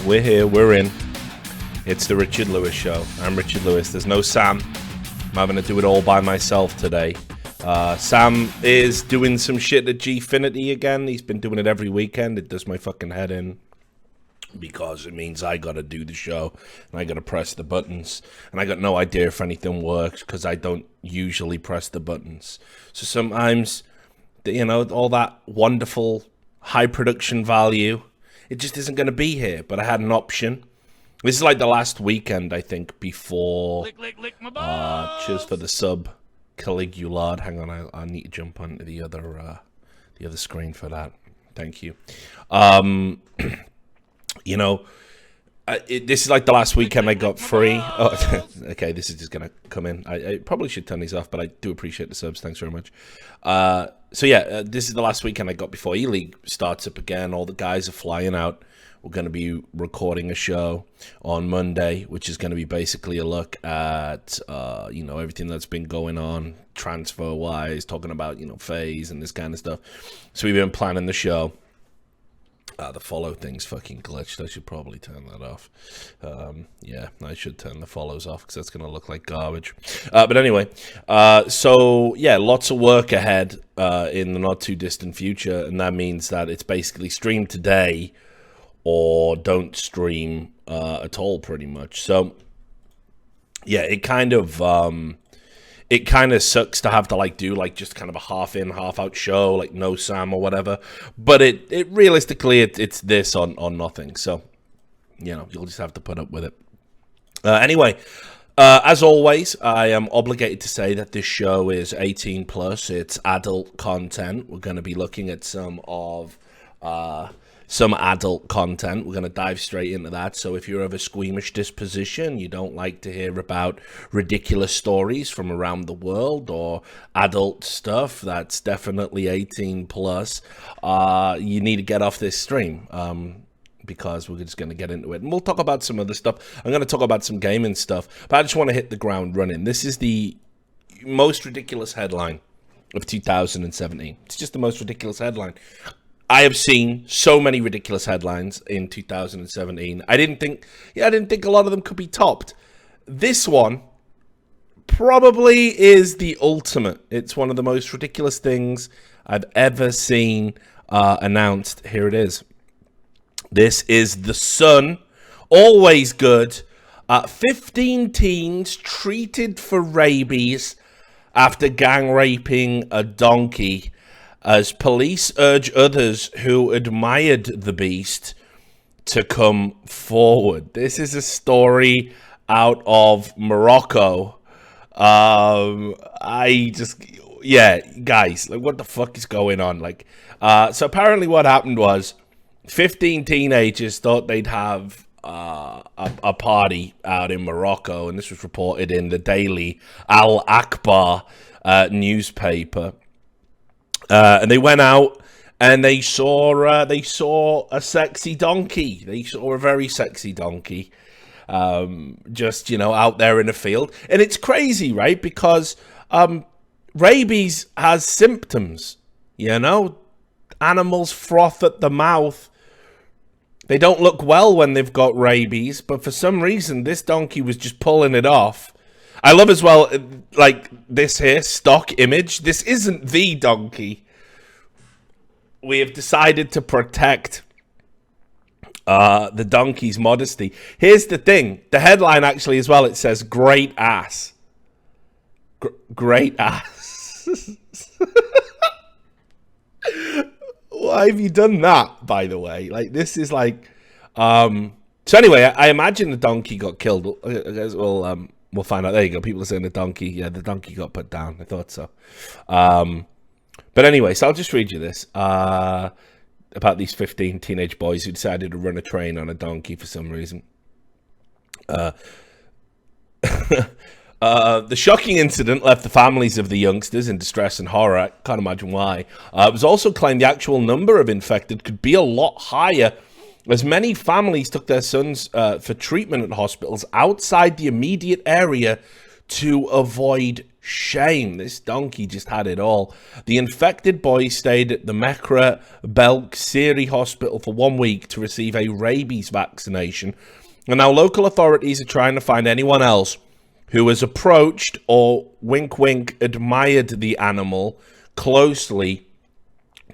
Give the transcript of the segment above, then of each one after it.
We're here, we're in. It's the Richard Lewis Show. I'm Richard Lewis. There's no Sam. I'm having to do it all by myself today. Sam is doing some shit at Gfinity again. He's been doing it every weekend. It does my fucking head in because it means I gotta do the show and I gotta press the buttons. And I got no idea if anything works because I don't usually press the buttons. So sometimes, you know, all that wonderful high production value, it just isn't going to be here. But I had an option. This is like the last weekend, I think, before. Lick my balls. Cheers for the sub, Caligulad. Hang on, I need to jump onto the other screen for that. Thank you. You know, this is like the last weekend I got free. Oh, okay, this is just going to come in. I probably should turn these off, but I do appreciate the subs. Thanks very much. So yeah, this is the last weekend I got before E-League starts up again. All the guys are flying out. We're going to be recording a show on Monday, which is going to be basically a look at, you know, everything that's been going on transfer-wise, talking about, you know, FaZe and this kind of stuff. So we've been planning the show. The follow thing's fucking glitched. I should probably turn that off. Yeah, I should turn the follows off because that's going to look like garbage. But anyway, so yeah, lots of work ahead in the not too distant future. And that means that it's basically stream today or don't stream at all pretty much. So yeah, it kind of sucks to have to like do like just kind of a half in, half out show, like no Sam or whatever. But it realistically it's this on nothing. So, you know, you'll just have to put up with it. Anyway, as always, I am obligated to say that this show is 18 plus. It's adult content. We're going to be looking at some adult content. We're going to dive straight into that. So if you're of a squeamish disposition, you don't like to hear about ridiculous stories from around the world or adult stuff that's definitely 18 plus, you need to get off this stream because we're just going to get into it. And we'll talk about some other stuff. I'm going to talk about some gaming stuff, but I just want to hit the ground running. This is the most ridiculous headline of 2017. It's just the most ridiculous headline. I have seen so many ridiculous headlines in 2017. I didn't think a lot of them could be topped. This one probably is the ultimate. It's one of the most ridiculous things I've ever seen announced. Here it is. This is The Sun. Always good. 15 teens treated for rabies after gang raping a donkey, as police urge others who admired the beast to come forward. This is a story out of Morocco. Guys, like, what the fuck is going on? Like, so apparently what happened was 15 teenagers thought they'd have a party out in Morocco, and this was reported in the Daily Al Akbar newspaper. And they went out and they saw a sexy donkey. They saw a very sexy donkey, just, you know, out there in a field. And it's crazy, right? Because rabies has symptoms, you know. Animals froth at the mouth. They don't look well when they've got rabies, but for some reason, this donkey was just pulling it off. I love as well, like, this here, stock image. This isn't the donkey. We have decided to protect the donkey's modesty. Here's the thing. The headline, actually, as well, it says, great ass. Great ass. Why have you done that, by the way? Like, this is like... So anyway, I imagine the donkey got killed. We'll find out. There you go. People are saying the donkey. Yeah, the donkey got put down. I thought so. But anyway, so I'll just read you this. About these 15 teenage boys who decided to run a train on a donkey for some reason. The shocking incident left the families of the youngsters in distress and horror. I can't imagine why. It was also claimed the actual number of infected could be a lot higher, as many families took their sons for treatment at hospitals outside the immediate area to avoid shame. This donkey just had it all. The infected boy stayed at the Mekra Belk Siri Hospital for 1 week to receive a rabies vaccination. And now local authorities are trying to find anyone else who has approached or, wink wink, admired the animal closely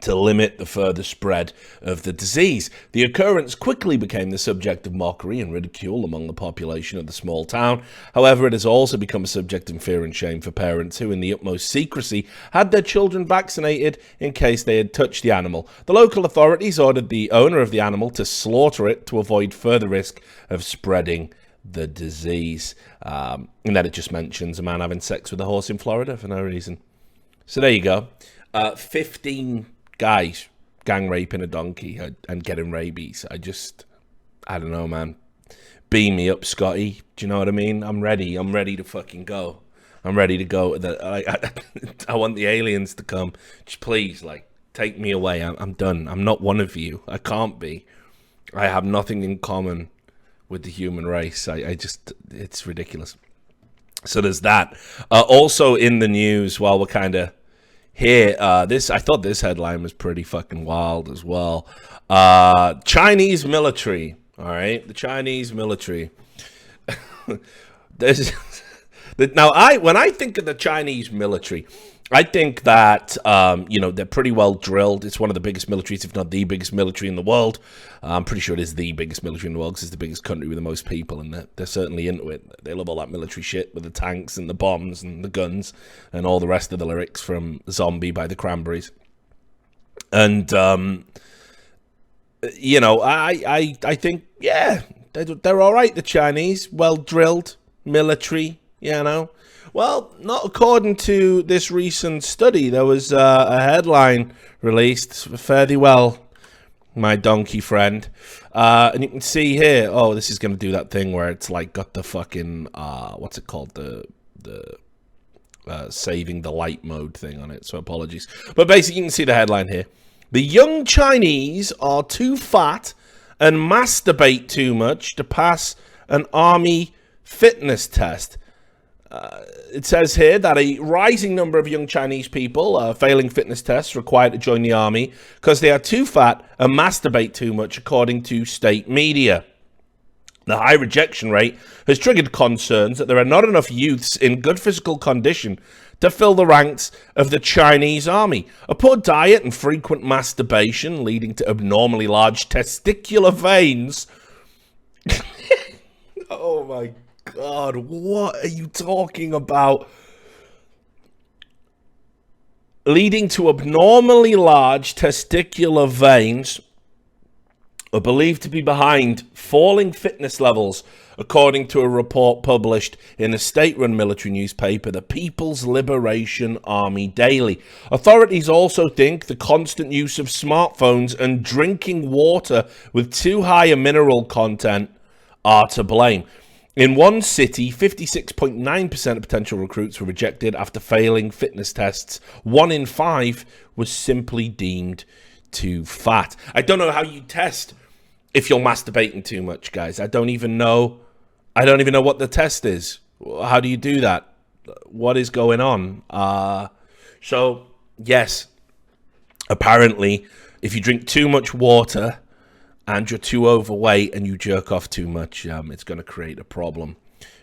to limit the further spread of the disease. The occurrence quickly became the subject of mockery and ridicule among the population of the small town. However, it has also become a subject of fear and shame for parents who, in the utmost secrecy, had their children vaccinated in case they had touched the animal. The local authorities ordered the owner of the animal to slaughter it to avoid further risk of spreading the disease. And then it just mentions a man having sex with a horse in Florida for no reason. So there you go. 15 guys gang raping a donkey and getting rabies. I don't know, man. Beam me up, Scotty. Do you know what I mean? I'm ready to fucking go. I'm ready to go. I want the aliens to come. Just please, like, take me away. I'm done. I'm not one of you. I can't be. I have nothing in common with the human race. It's ridiculous. So there's that. Also in the news, while we're kind of here, I thought this headline was pretty fucking wild as well. Chinese military, all right? The Chinese military. Now, when I think of the Chinese military, I think that, they're pretty well drilled. It's one of the biggest militaries, if not the biggest military in the world. I'm pretty sure it is the biggest military in the world because it's the biggest country with the most people, and they're certainly into it. They love all that military shit with the tanks and the bombs and the guns and all the rest of the lyrics from Zombie by the Cranberries. And, I think, yeah, they're all right, the Chinese. Well drilled military, Well, not according to this recent study. There was a headline released, fare thee well, my donkey friend. And you can see here, this is going to do that thing where it's like got the fucking, what's it called? The saving the light mode thing on it. So apologies. But basically, you can see the headline here. The young Chinese are too fat and masturbate too much to pass an army fitness test. It says here that a rising number of young Chinese people are failing fitness tests required to join the army because they are too fat and masturbate too much, according to state media. The high rejection rate has triggered concerns that there are not enough youths in good physical condition to fill the ranks of the Chinese army. A poor diet and frequent masturbation leading to abnormally large testicular veins. Oh my God, what are you talking about? Leading to abnormally large testicular veins are believed to be behind falling fitness levels, according to a report published in a state-run military newspaper, the People's Liberation Army Daily. Authorities also think the constant use of smartphones and drinking water with too high a mineral content are to blame. In one city, 56.9% of potential recruits were rejected after failing fitness tests. 1 in 5 was simply deemed too fat. I don't know how you test if you're masturbating too much, guys. I don't even know what the test is. How do you do that? What is going on? So, yes, apparently, if you drink too much water and you're too overweight and you jerk off too much, it's going to create a problem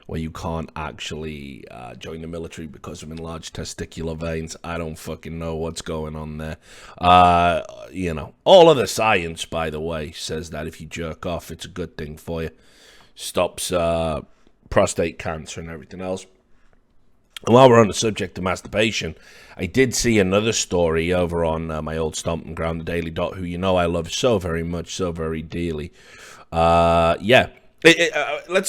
where you can't actually join the military because of enlarged testicular veins. I don't fucking know what's going on there. All of the science, by the way, says that if you jerk off, it's a good thing for you. Stops prostate cancer and everything else. And while we're on the subject of masturbation, I did see another story over on my old stomping ground, the Daily Dot, who I love so very much, so very dearly. Let's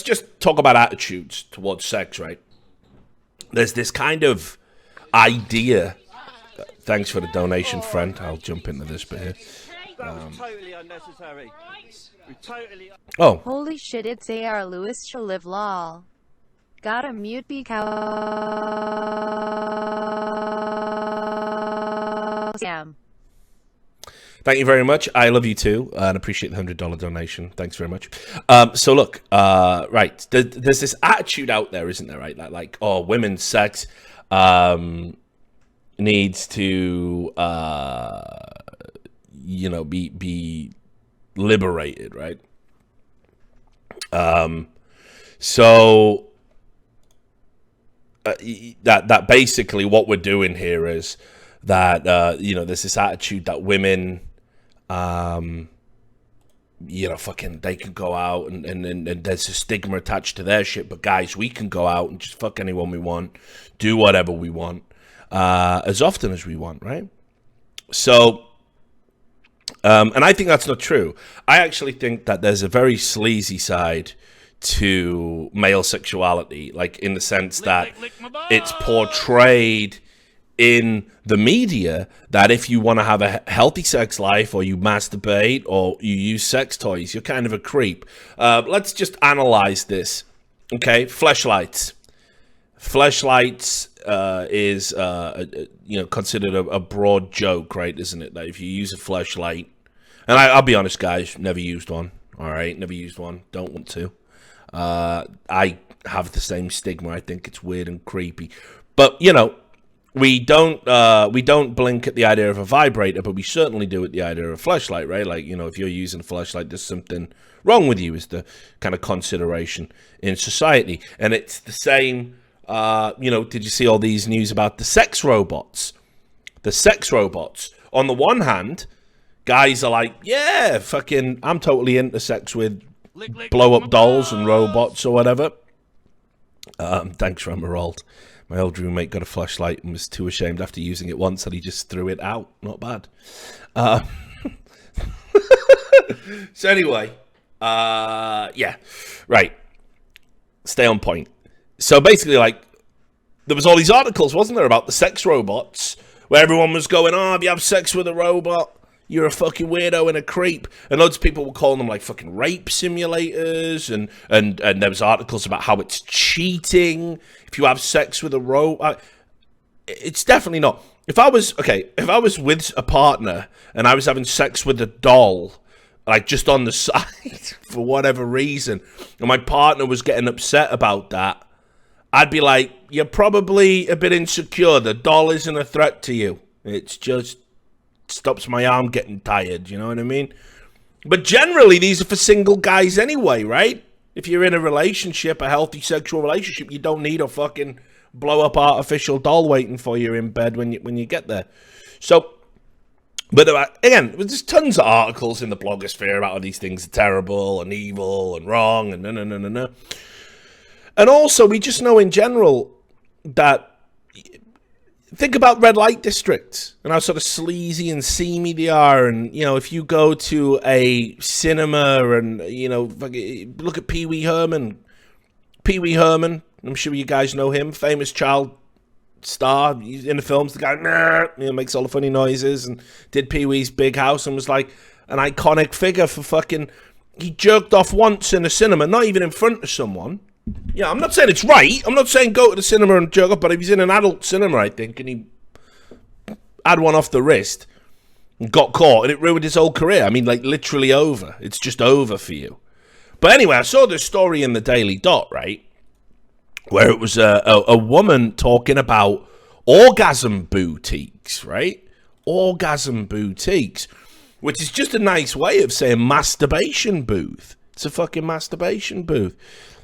just talk about attitudes towards sex, right? There's this kind of idea. Thanks for the donation, friend. I'll jump into this bit here. That was totally unnecessary. Oh. Holy shit, it's AR Lewis to live lol. Gotta mute because Thank you very much. I love you too, and appreciate the $100 donation. Thanks very much. So look, right, there's this attitude out there, isn't there? Right, like women's sex needs to be liberated, right? So that basically what we're doing here is that there's this attitude that women fucking they can go out and there's a stigma attached to their shit, but guys, we can go out and just fuck anyone we want, do whatever we want, as often as we want, right? So and I think that's not true. I actually think that there's a very sleazy side to male sexuality, like in the sense that it's portrayed in the media that if you want to have a healthy sex life, or you masturbate, or you use sex toys, you're kind of a creep. Let's just analyze this. Okay, fleshlights. Fleshlights is considered a broad joke, right? Isn't it? That if you use a fleshlight, and I'll be honest, guys, never used one. All right, never used one. Don't want to. I have the same stigma. I think it's weird and creepy, but we don't blink at the idea of a vibrator, but we certainly do at the idea of a fleshlight, right? Like, if you're using a fleshlight, there's something wrong with you, is the kind of consideration in society. And it's the same, did you see all these news about the sex robots? The sex robots. On the one hand, guys are like, yeah, fucking, I'm totally into sex with blow-up dolls and robots or whatever. Thanks for Emerald. My old roommate got a flashlight and was too ashamed after using it once that he just threw it out. Not bad. So anyway, yeah, right. Stay on point. So basically, like, there was all these articles, wasn't there, about the sex robots, where everyone was going, oh, if you have sex with a robot, you're a fucking weirdo and a creep. And loads of people were calling them, like, fucking rape simulators. And there was articles about how it's cheating if you have sex with a robot. It's definitely not. If I was with a partner and I was having sex with a doll, like, just on the side for whatever reason, and my partner was getting upset about that, I'd be like, you're probably a bit insecure. The doll isn't a threat to you. It's just stops my arm getting tired, you know what I mean? But generally, these are for single guys anyway, right? If you're in a relationship, a healthy sexual relationship, you don't need a fucking blow-up artificial doll waiting for you in bed when you get there. So, but again, there's tons of articles in the blogosphere about how these things are terrible and evil and wrong and no. And also, we just know in general that, think about red light districts and how sort of sleazy and seamy they are. And, if you go to a cinema and, look at Pee Wee Herman. Pee Wee Herman, I'm sure you guys know him, famous child star. He's in the films, the guy makes all the funny noises and did Pee Wee's Big House and was like an iconic figure for fucking... He jerked off once in a cinema, not even in front of someone. Yeah, I'm not saying it's right. I'm not saying go to the cinema and jerk off, but if he's in an adult cinema, I think, and he had one off the wrist and got caught, and it ruined his whole career. I mean, like, literally over. It's just over for you. But anyway, I saw this story in the Daily Dot, right, where it was a woman talking about orgasm boutiques, right? Orgasm boutiques, which is just a nice way of saying masturbation booth. It's a fucking masturbation booth.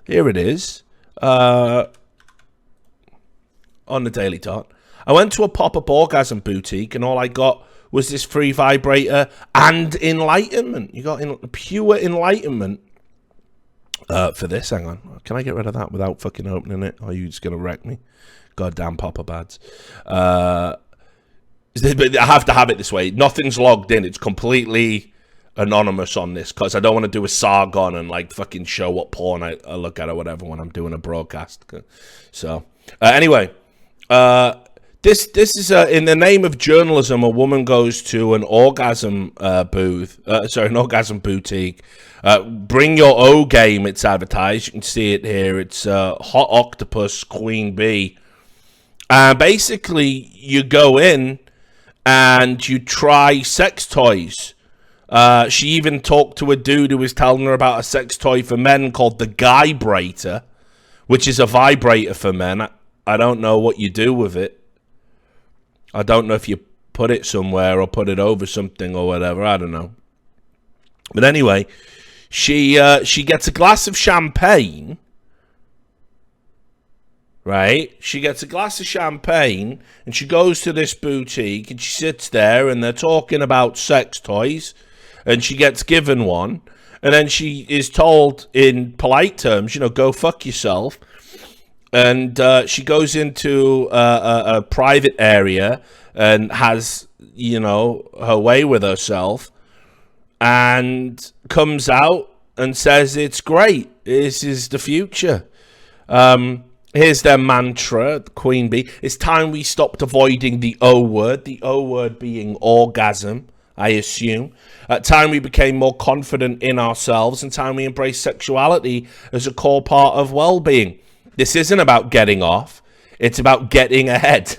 Here it is, on the Daily Dot. I went to a pop-up orgasm boutique, and all I got was this free vibrator and enlightenment. You got pure enlightenment for this. Hang on. Can I get rid of that without fucking opening it? Or are you just going to wreck me? Goddamn pop-up ads. I have to have it this way. Nothing's logged in. It's completely anonymous on this because I don't want to do a Sargon and like fucking show what porn I look at or whatever when I'm doing a broadcast. So anyway, this is in the name of journalism. A woman goes to an orgasm an orgasm boutique. Bring your O game. It's advertised. You can see it here. It's Hot Octopus Queen Bee. Basically, you go in and you try sex toys. She even talked to a dude who was telling her about a sex toy for men called the Guybrator, which is a vibrator for men. I don't know what you do with it. I don't know if you put it somewhere or put it over something or whatever. I don't know. But anyway, she gets a glass of champagne. Right? She gets a glass of champagne and she goes to this boutique and she sits there and they're talking about sex toys and she gets given one and then she is told in polite terms, you know, go fuck yourself. And she goes into a private area and has, you know, her way with herself and comes out and says it's great. This is the future. Here's their mantra, the Queen Bee. It's time we stopped avoiding the O word. The O word being orgasm, I assume. Time we became more confident in ourselves, and time we embraced sexuality as a core part of well-being. This isn't about getting off. It's about getting ahead.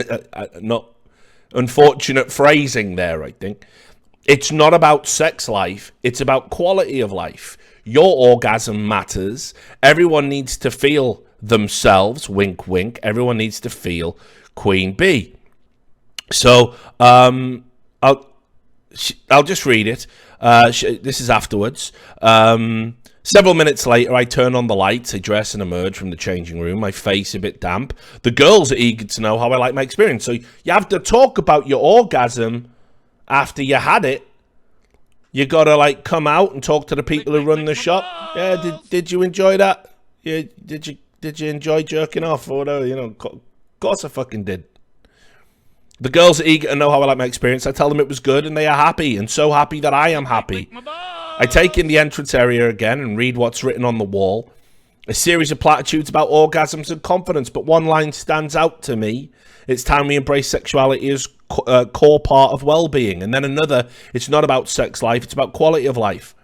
Not unfortunate phrasing there, I think. It's not about sex life. It's about quality of life. Your orgasm matters. Everyone needs to feel themselves, wink wink, everyone needs to feel Queen Bee. So I'll just read it. This is afterwards. Several minutes later, I turn on the lights, I dress and emerge from the changing room, my face a bit damp. The girls are eager to know how I like my experience. So you have to talk about your orgasm after you had it. You gotta like come out and talk to the people who run the shop. Yeah, did you enjoy that? Yeah, did you enjoy jerking off or whatever? You know, of course I fucking did. The girls are eager to know how I like my experience. I tell them it was good and they are happy, and so happy that I am happy. I take in the entrance area again and read what's written on the wall. A series of platitudes about orgasms and confidence, but one line stands out to me. It's time we embrace sexuality as a core part of well-being. And then another, it's not about sex life, it's about quality of life.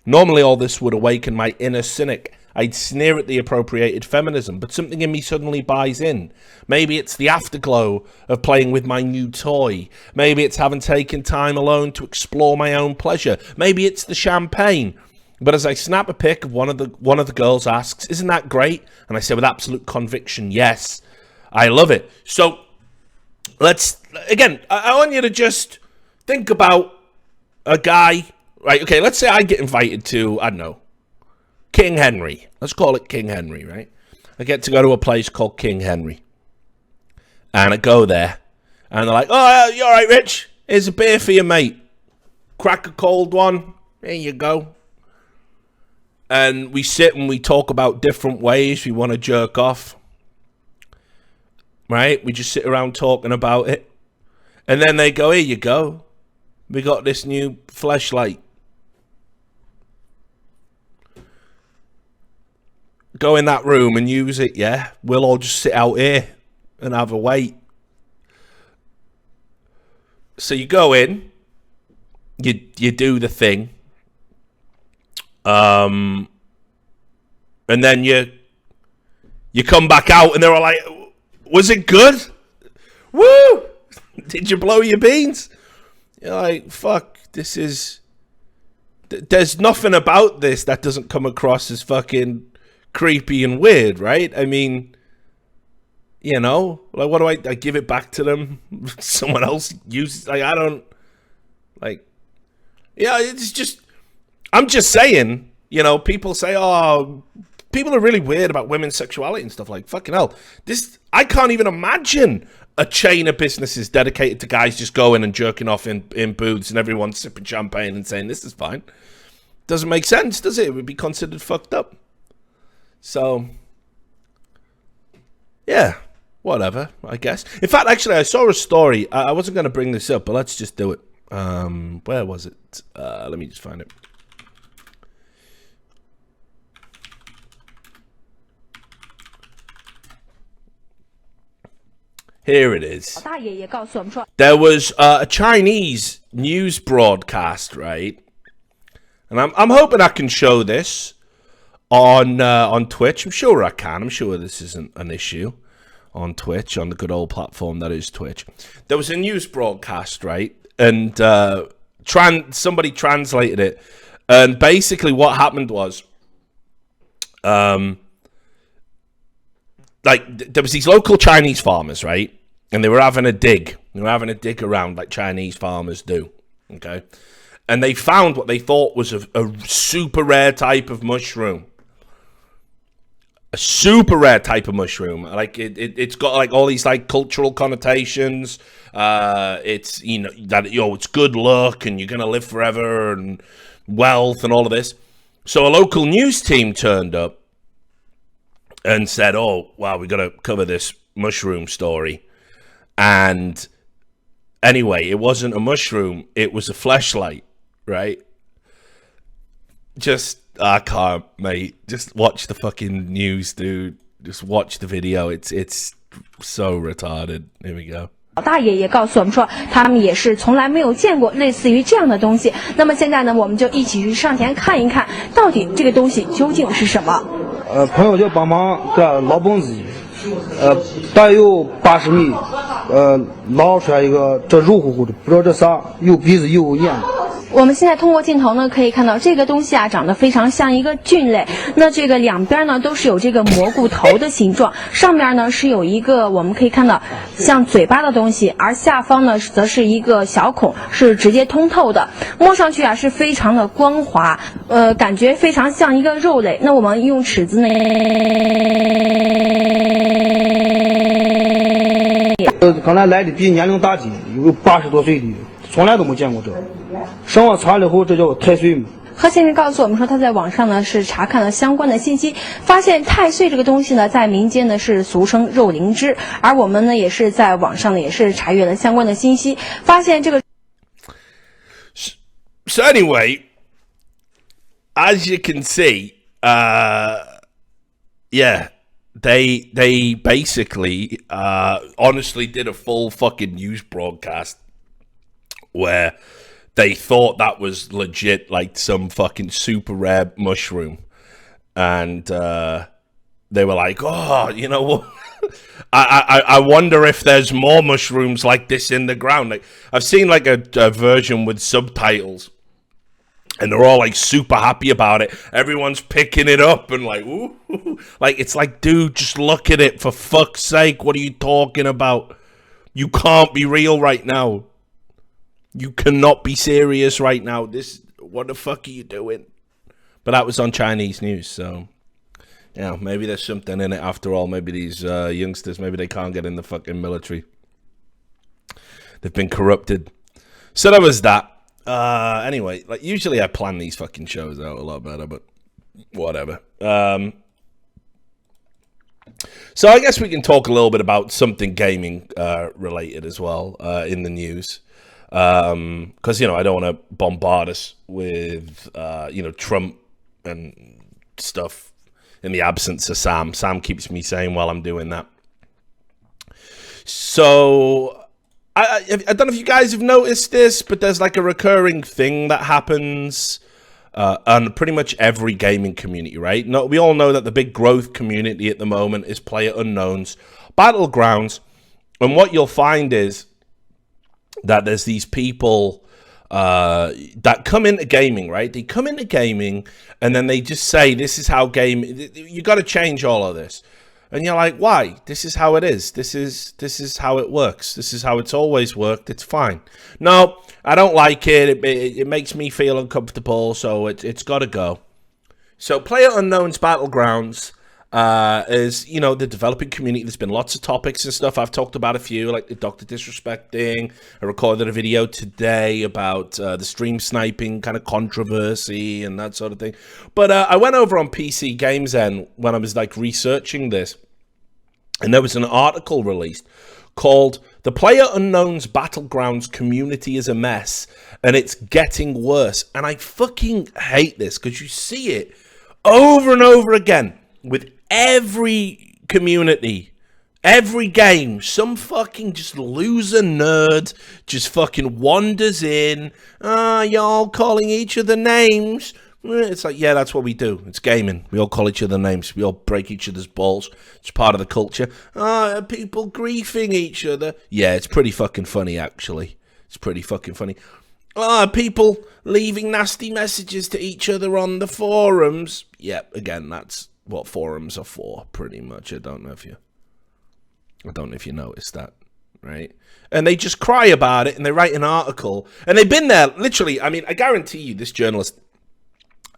Normally all this would awaken my inner cynic. I'd sneer at the appropriated feminism, but something in me suddenly buys in. Maybe it's the afterglow of playing with my new toy. Maybe it's having taken time alone to explore my own pleasure. Maybe it's the champagne. But as I snap a pic of one of the girls asks, "Isn't that great?" And I say with absolute conviction, "Yes, I love it." So let's again. I want you to just think about a guy, right? Okay, let's say I get invited to, I don't know, King Henry. Let's call it King Henry, right? I get to go to a place called King Henry. And I go there. And they're like, "Oh, you all right, Rich? Here's a beer for you, mate. Crack a cold one. There you go." And we sit and we talk about different ways we want to jerk off. Right? We just sit around talking about it. And then they go, "Here you go. We got this new fleshlight. Go in that room and use it, yeah? We'll all just sit out here and have a wait." So you go in, you do the thing, and then you come back out and they're all like, "Was it good? Woo! Did you blow your beans?" You're like, fuck, this is... There's nothing about this that doesn't come across as fucking creepy and weird, right? I mean, you know, like, what do I give it back to them? Someone else uses, like, I don't, like, yeah, it's just, I'm just saying, you know, people say, "Oh, people are really weird about women's sexuality and stuff." Like, fucking hell, this, I can't even imagine a chain of businesses dedicated to guys just going and jerking off in booths and everyone sipping champagne and saying this is fine. Doesn't make sense, does it? It would be considered fucked up. So, yeah, whatever, I guess. In fact, actually, I saw a story. I wasn't going to bring this up, but let's just do it. Where was it? Let me just find it. Here it is. There was a Chinese news broadcast, right? And I'm hoping I can show this on Twitch. I'm sure I can. I'm sure this isn't an issue on Twitch, on the good old platform that is Twitch. There was a news broadcast, right? And somebody translated it. And basically what happened was like there was these local Chinese farmers, right? And they were having a dig. They were having a dig around like Chinese farmers do. Okay. And they found what they thought was a super rare type of mushroom. A super rare type of mushroom. Like it's got like all these like cultural connotations. It's it's good luck and you're gonna live forever and wealth and all of this. So a local news team turned up and said, "Oh wow, we got to cover this mushroom story." And anyway, it wasn't a mushroom; it was a fleshlight, right? I can't, mate. Just watch the fucking news, dude. Just watch the video. It's so retarded. Here we go. 老大爷也告诉我们说，他们也是从来没有见过类似于这样的东西。那么现在呢，我们就一起去上前看一看，到底这个东西究竟是什么。朋友就帮忙给捞蹦子，大约有80米，捞出来一个这肉乎乎的，不知道这啥，有鼻子有眼。我们现在通过镜头呢，可以看到这个东西啊，长得非常像一个菌类。那这个两边呢都是有这个蘑菇头的形状，上面呢是有一个我们可以看到像嘴巴的东西，而下方呢则是一个小孔，是直接通透的，摸上去啊是非常的光滑，感觉非常像一个肉类。那我们用尺子呢，刚才来的比年龄大的有80多岁的，从来都没见过这。上网查了后，这叫太岁嘛。何先生告诉我们说，他在网上呢是查看了相关的信息，发现太岁这个东西呢，在民间呢是俗称肉灵芝，而我们呢也是在网上呢也是查阅了相关的信息，发现这个。So anyway, as you can see, yeah, they basically honestly did a full fucking news broadcast where they thought that was legit, like some fucking super rare mushroom. And they were like, oh, you know what? I wonder if there's more mushrooms like this in the ground. Like, I've seen like a version with subtitles. And they're all like super happy about it. Everyone's picking it up and like, ooh. Like, it's like, dude, just look at it for fuck's sake. What are you talking about? You can't be real right now. You cannot be serious right now. What the fuck are you doing? But that was on Chinese news, so yeah, maybe there's something in it after all. Maybe these youngsters, maybe they can't get in the fucking military. They've been corrupted. So that was that. Anyway, like usually I plan these fucking shows out a lot better, but whatever. So I guess we can talk a little bit about something gaming related as well in the news. Because, I don't want to bombard us with, Trump and stuff in the absence of Sam. Sam keeps me sane while I'm doing that. So, I don't know if you guys have noticed this, but there's like a recurring thing that happens on pretty much every gaming community, right? No, we all know that the big growth community at the moment is PlayerUnknown's Battlegrounds. And what you'll find is that there's these people that come into gaming, right? They come into gaming and then they just say, this is how you got to change all of this. And you're like, why? This is how it is. This is how it works. This is how it's always worked. It's fine. No, I don't like it. It makes me feel uncomfortable, so it's got to go. So PlayerUnknown's Battlegrounds is, the developing community. There's been lots of topics and stuff. I've talked about a few, like the Dr. Disrespect thing. I recorded a video today about the stream sniping kind of controversy and that sort of thing. But I went over on PC Games Zen when I was like researching this, and there was an article released called "The PlayerUnknown's Battlegrounds Community is a Mess and It's Getting Worse." And I fucking hate this because you see it over and over again with every community, every game. Some fucking just loser nerd just fucking wanders in. Y'all calling each other names. It's like, yeah, that's what we do. It's gaming. We all call each other names. We all break each other's balls. It's part of the culture. People griefing each other. Yeah, it's pretty fucking funny, actually. It's pretty fucking funny. People leaving nasty messages to each other on the forums. Yeah, again, that's what forums are for, pretty much. I don't know if you I don't know if you noticed that, right? And they just cry about it, and they write an article, and they've been there, literally. I mean, I guarantee you this journalist,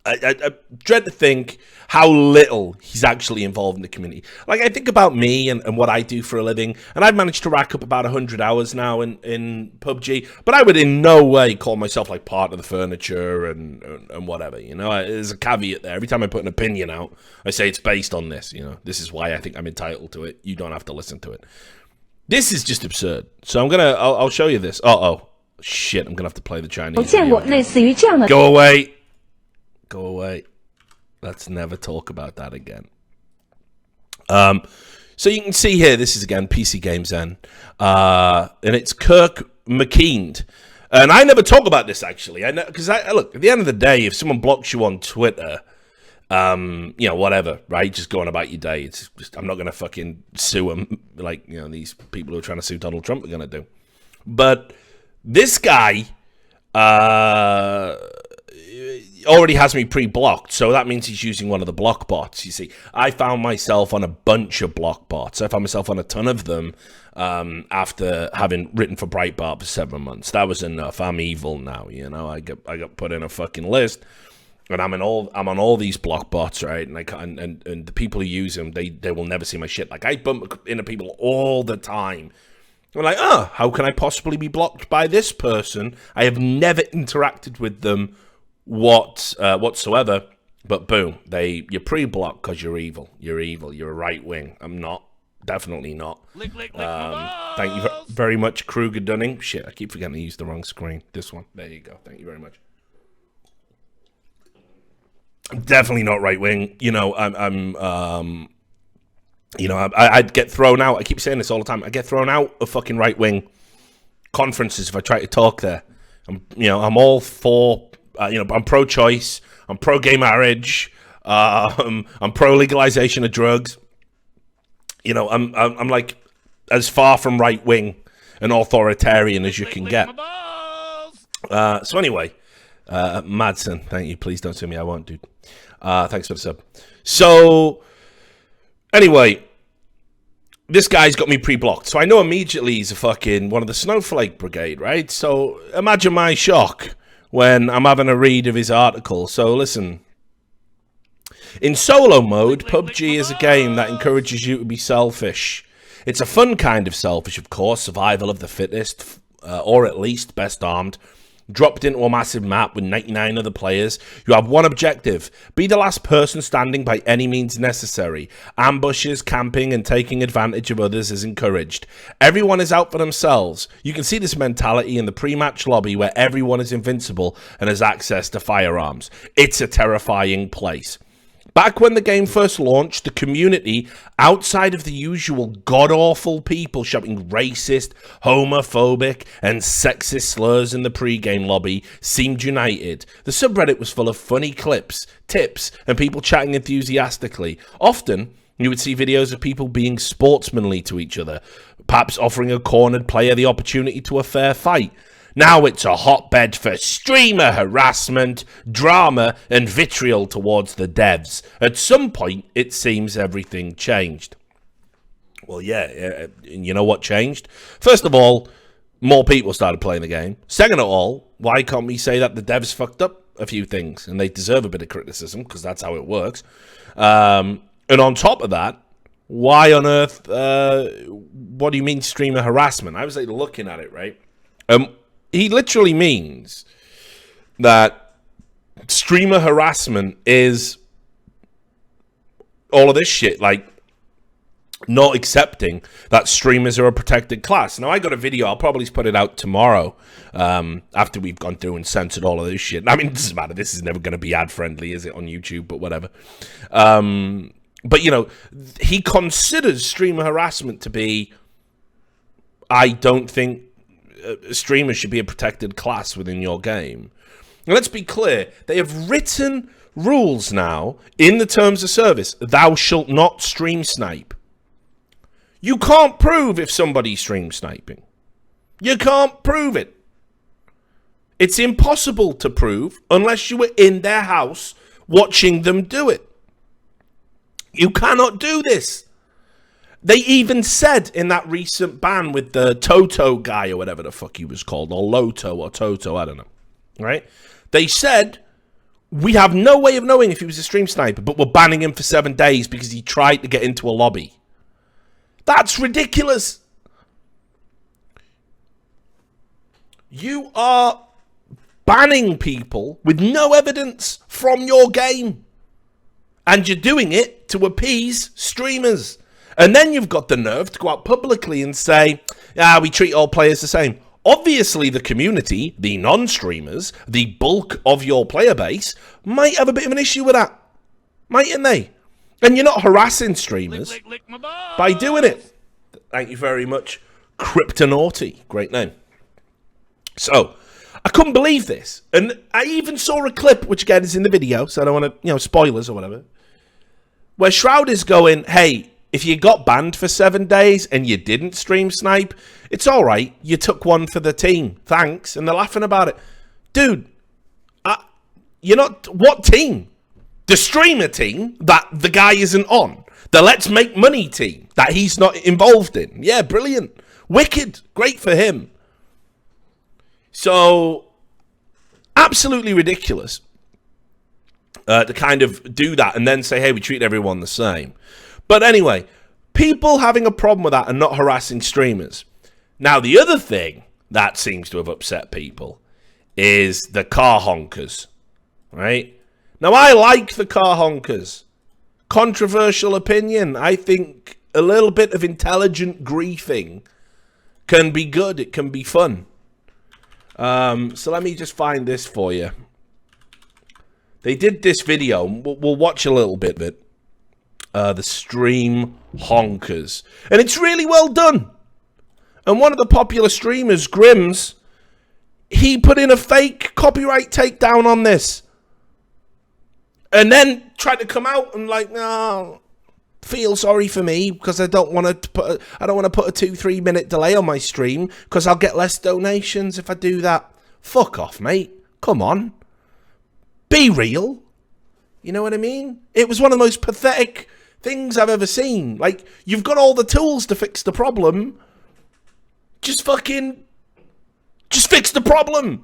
I dread to think how little he's actually involved in the community. Like, I think about me and what I do for a living, and I've managed to rack up about 100 hours now in PUBG, but I would in no way call myself, like, part of the furniture and whatever, you know? There's a caveat there. Every time I put an opinion out, I say it's based on this, you know? This is why I think I'm entitled to it. You don't have to listen to it. This is just absurd. So I'll show you this. Oh, shit, I'm gonna have to play the Chinese 有见过 video. 类似于这样的。 Go away. Go away. Let's never talk about that again. So you can see here, this is again PC Games N, and it's Kirk McKean. And I never talk about this actually. I know because look, at the end of the day, if someone blocks you on Twitter, you know, whatever, right? Just going about your day. It's just, I'm not gonna fucking sue them like, you know, these people who are trying to sue Donald Trump are gonna do. But this guy, already has me pre-blocked, so that means he's using one of the block bots. You see, I found myself on a bunch of block bots. I found myself on a ton of them after having written for Breitbart for 7 months. That was enough. I'm evil now, you know. I got put in a fucking list, and I'm on all these block bots, right? And the people who use them, they will never see my shit. Like, I bump into people all the time. I'm like, how can I possibly be blocked by this person? I have never interacted with them whatsoever, but boom, you're pre-blocked because you're evil. You're a right wing. I'm not, definitely not. Thank you very much, Kruger Dunning. Shit, I keep forgetting to use the wrong screen. This one, there you go. Thank you very much. I'm definitely not right wing. You know, I'd get thrown out. I keep saying this all the time. I get thrown out of fucking right wing conferences if I try to talk there. I'm all for. I'm pro-choice. I'm pro-gay marriage. I'm pro-legalization of drugs. You know, I'm like as far from right-wing and authoritarian as you can get. So anyway, Madsen, thank you. Please don't sue me. I won't, dude. Thanks for the sub. So anyway, this guy's got me pre-blocked. So I know immediately he's a fucking one of the Snowflake Brigade, right? So imagine my shock when I'm having a read of his article. So listen. In solo mode, PUBG is a game that encourages you to be selfish. It's a fun kind of selfish, of course, survival of the fittest, or at least best armed. Dropped into a massive map with 99 other players. You have one objective: be the last person standing by any means necessary. Ambushes, camping, and taking advantage of others is encouraged. Everyone is out for themselves. You can see this mentality in the pre-match lobby where everyone is invincible and has access to firearms. It's a terrifying place. Back when the game first launched, the community, outside of the usual god-awful people shouting racist, homophobic, and sexist slurs in the pre-game lobby, seemed united. The subreddit was full of funny clips, tips, and people chatting enthusiastically. Often, you would see videos of people being sportsmanly to each other, perhaps offering a cornered player the opportunity to a fair fight. Now it's a hotbed for streamer harassment, drama, and vitriol towards the devs. At some point, it seems everything changed. Well, yeah, you know what changed? First of all, more people started playing the game. Second of all, why can't we say that the devs fucked up a few things? And they deserve a bit of criticism, because that's how it works. And on top of that, why on earth, what do you mean streamer harassment? I was like looking at it, right? He literally means that streamer harassment is all of this shit, like not accepting that streamers are a protected class. Now, I got a video. I'll probably put it out tomorrow after we've gone through and censored all of this shit. I mean, it doesn't matter. This is never going to be ad-friendly, is it, on YouTube, but whatever. But, you know, he considers streamer harassment to be, I don't think, streamers should be a protected class within your game. And let's be clear, they have written rules now in the terms of service. Thou shalt not stream snipe. You can't prove if somebody's stream sniping. You can't prove it. It's impossible to prove unless you were in their house watching them do it. You cannot do this. They even said in that recent ban with the Toto guy or whatever the fuck he was called, or Loto or Toto, I don't know, right? They said, we have no way of knowing if he was a stream sniper, but we're banning him for 7 days because he tried to get into a lobby. That's ridiculous. You are banning people with no evidence from your game. And you're doing it to appease streamers. And then you've got the nerve to go out publicly and say, we treat all players the same. Obviously, the community, the non-streamers, the bulk of your player base, might have a bit of an issue with that. Mightn't they? And you're not harassing streamers by doing it. Thank you very much, Cryptonaughty. Great name. So, I couldn't believe this. And I even saw a clip, which again is in the video, so I don't want to, spoilers or whatever, where Shroud is going, hey, if you got banned for 7 days and you didn't stream snipe, it's all right. You took one for the team. Thanks. And they're laughing about it. Dude, you're not... What team? The streamer team that the guy isn't on. The Let's Make Money team that he's not involved in. Yeah, brilliant. Wicked. Great for him. So, absolutely ridiculous to kind of do that and then say, hey, we treat everyone the same. But anyway, people having a problem with that and not harassing streamers. Now, the other thing that seems to have upset people is the car honkers, right? Now, I like the car honkers. Controversial opinion. I think a little bit of intelligent griefing can be good. It can be fun. So let me just find this for you. They did this video. We'll watch a little bit of it. The stream honkers. And it's really well done. And one of the popular streamers, Grims, he put in a fake copyright takedown on this. And then tried to come out and like, no, feel sorry for me because I don't want to put a 2-3 minute delay on my stream because I'll get less donations if I do that. Fuck off, mate. Come on. Be real. You know what I mean? It was one of the most pathetic things I've ever seen. Like, you've got all the tools to fix the problem. Just fix the problem.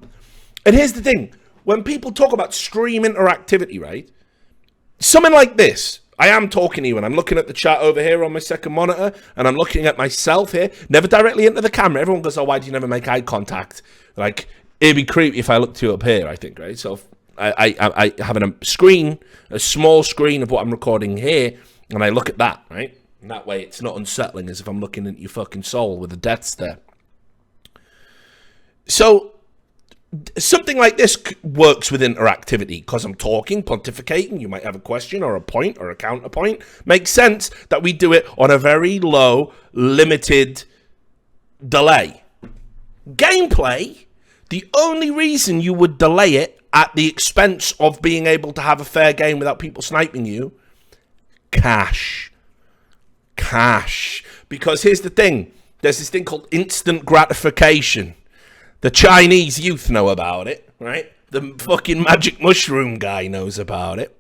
And here's the thing. When people talk about stream interactivity, right? Something like this. I am talking to you and I'm looking at the chat over here on my second monitor and I'm looking at myself here, never directly into the camera. Everyone goes, oh, why do you never make eye contact? Like, it'd be creepy if I looked to you up here, I think, right? So I have a small screen of what I'm recording here, and I look at that, right? And that way it's not unsettling as if I'm looking at your fucking soul with a death stare. So something like this works with interactivity because I'm talking, pontificating. You might have a question or a point or a counterpoint. Makes sense that we do it on a very low, limited delay. Gameplay, the only reason you would delay it at the expense of being able to have a fair game without people sniping you, cash. Because here's the thing. There's this thing called instant gratification. The Chinese youth know about it, right? The fucking magic mushroom guy knows about it.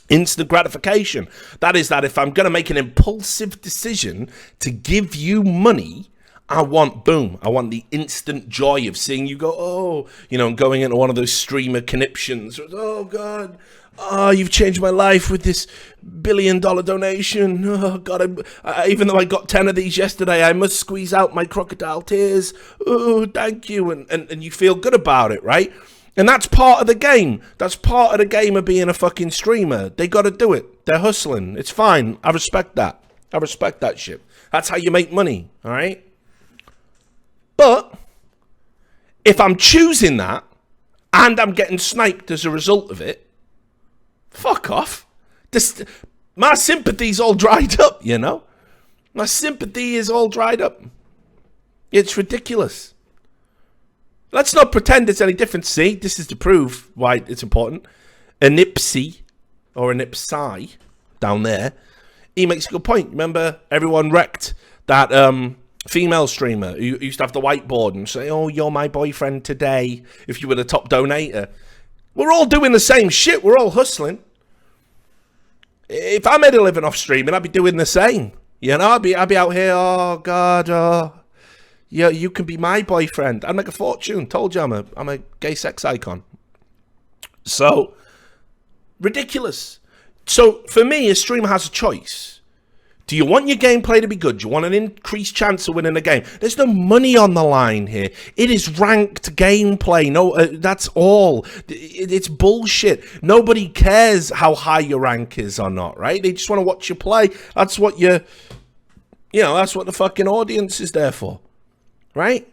Instant gratification. That is that if I'm going to make an impulsive decision to give you money, I want the instant joy of seeing you go, oh, and going into one of those streamer conniptions. Oh, God. Oh, you've changed my life with this $1 billion donation. Oh, God, even though I got 10 of these yesterday, I must squeeze out my crocodile tears. Oh, thank you. And you feel good about it, right? And that's part of the game. That's part of the game of being a fucking streamer. They got to do it. They're hustling. It's fine. I respect that. I respect that shit. That's how you make money, all right? But if I'm choosing that and I'm getting sniped as a result of it, fuck off. My sympathy's all dried up, My sympathy is all dried up. It's ridiculous. Let's not pretend it's any different. See, this is to prove why it's important. Anipsy, or Anipsai, down there, he makes a good point. Remember, everyone wrecked that female streamer who used to have the whiteboard and say, oh, you're my boyfriend today, if you were the top donator. We're all doing the same shit. We're all hustling. If I made a living off streaming, I'd be doing the same. You know, I'd be out here, oh God, yeah, you can be my boyfriend. I'd make a fortune. Told you I'm a gay sex icon. So, ridiculous. So, for me, a streamer has a choice. Do you want your gameplay to be good? Do you want an increased chance of winning a game? There's no money on the line here. It is ranked gameplay. No, that's all. It's bullshit. Nobody cares how high your rank is or not, right? They just want to watch you play. That's what that's what the fucking audience is there for, right?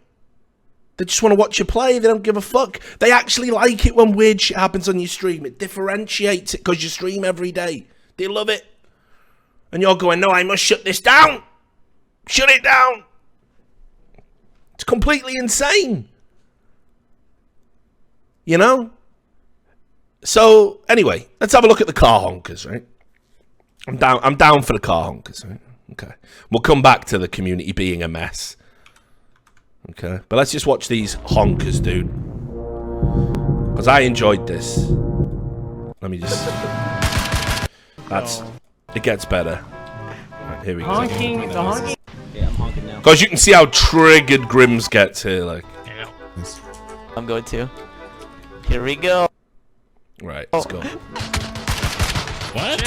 They just want to watch you play. They don't give a fuck. They actually like it when weird shit happens on your stream. It differentiates it because you stream every day. They love it. And you're going, no, I must shut this down. Shut it down. It's completely insane. You know? So, anyway, let's have a look at the car honkers, right? I'm down for the car honkers, right? Okay. We'll come back to the community being a mess. Okay. But let's just watch these honkers, dude. Because I enjoyed this. Let me just... It gets better. Right, here we go. Honking. Yeah, I'm honking now. Because you can see how triggered Grims gets here, like. I'm going to. Here we go. Right, let's go. What?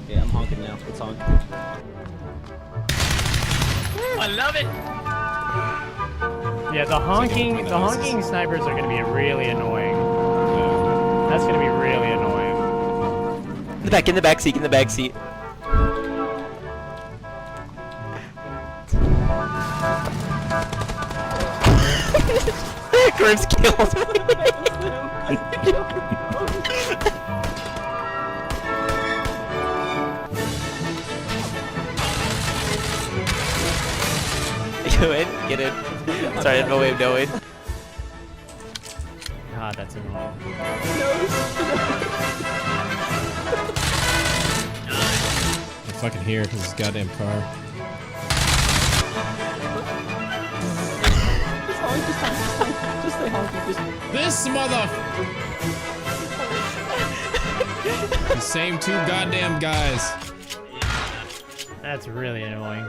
Yeah, I'm honking now. Let's honk. I love it. Yeah, the honking snipers are gonna be really annoying. That's gonna be really annoying. In the back seat. Grims killed me. Go in, get in. Sorry, I had no way of knowing. God, that's annoying. I fucking hear his goddamn car. Just stay honking. This mother... The same two goddamn guys. That's really annoying.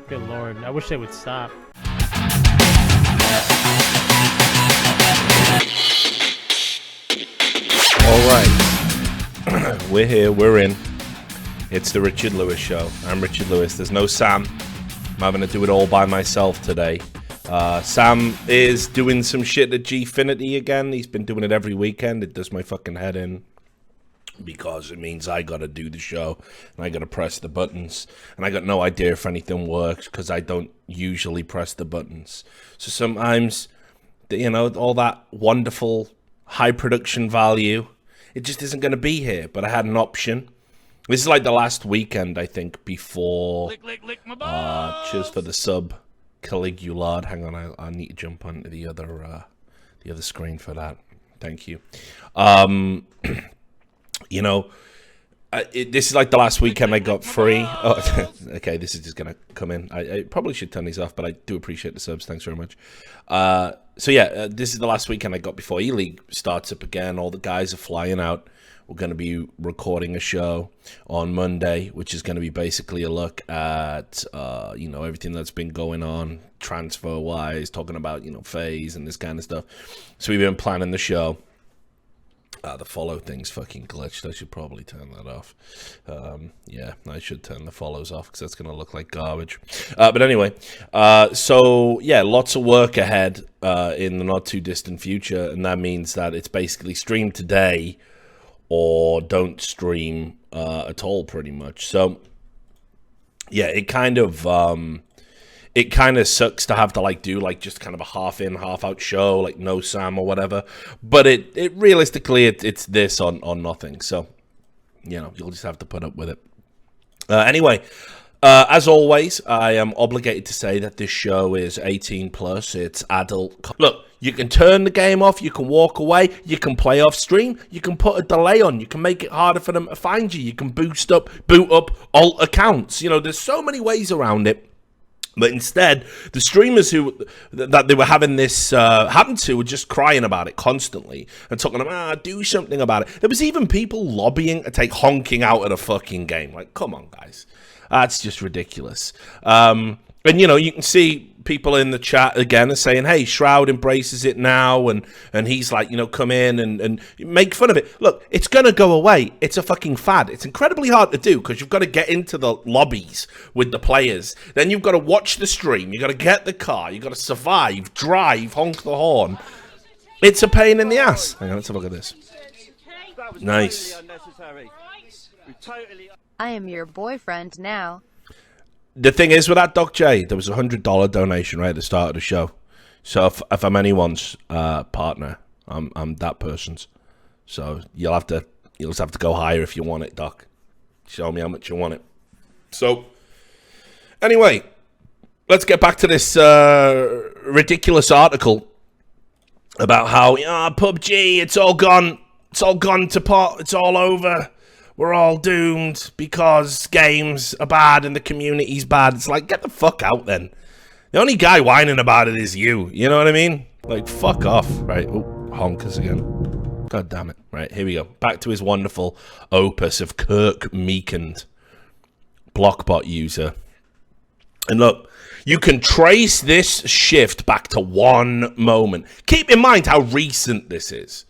Good lord, I wish they would stop. Alright. We're here, we're in. It's the Richard Lewis Show. I'm Richard Lewis. There's no Sam. I'm having to do it all by myself today. Sam is doing some shit at Gfinity again. He's been doing it every weekend. It does my fucking head in. Because it means I gotta do the show and I gotta press the buttons, and I got no idea if anything works because I don't usually press the buttons. So sometimes, you know, all that wonderful high production value, it just isn't gonna be here. But I had an option. This is like the last weekend, I think, before. Cheers for the sub, Caligulard. Hang on, I need to jump onto the other screen for that. Thank you. You know, this is like the last weekend I got free. Oh, okay, this is just going to come in. I probably should turn these off, but I do appreciate the subs. Thanks very much. So yeah, this is the last weekend I got before E-League starts up again. All the guys are flying out. We're going to be recording a show on Monday, which is going to be basically a look at, you know, everything that's been going on transfer-wise, talking about, you know, FaZe and this kind of stuff. So we've been planning the show. The follow thing's fucking glitched. I should probably turn that off. Yeah, I should turn the follows off because that's going to look like garbage. But anyway, so yeah, lots of work ahead in the not too distant future, and that means that it's basically stream today or don't stream at all, pretty much. So yeah, it kind of sucks to have to like do like just kind of a half in, half out show, like no Sam or whatever. But it realistically it's this on nothing. So, you know, you'll just have to put up with it. Anyway, as always, I am obligated to say that this show is 18 plus. It's adult. Look, you can turn the game off. You can walk away. You can play off stream. You can put a delay on. You can make it harder for them to find you. You can boot up alt accounts. You know, there's so many ways around it. But instead, the streamers that they were having this happen to were just crying about it constantly and talking about, do something about it. There was even people lobbying to take honking out of the fucking game. Like, come on, guys. That's just ridiculous. And, you know, you can see people in the chat again are saying, hey, Shroud embraces it now, and he's like, you know, come in and make fun of it. Look, it's going to go away. It's a fucking fad. It's incredibly hard to do because you've got to get into the lobbies with the players. Then you've got to watch the stream. You've got to get the car. You've got to survive, drive, honk the horn. It's a pain in the ass. Hang on, let's have a look at this. Nice. I am your boyfriend now. The thing is with that, Doc J, there was a $100 donation right at the start of the show. So if I'm anyone's partner, I'm that person's. So you'll just have to go higher if you want it, Doc. Show me how much you want it. So anyway, let's get back to this ridiculous article about how PUBG, it's all gone to pot, it's all over. We're all doomed because games are bad and the community's bad. It's like, get the fuck out then. The only guy whining about it is you. You know what I mean? Like, fuck off. Right. Oh, honkers again. God damn it. Right, here we go. Back to his wonderful opus of Kirk Meekand, Blockbot user. And look, you can trace this shift back to one moment. Keep in mind how recent this is.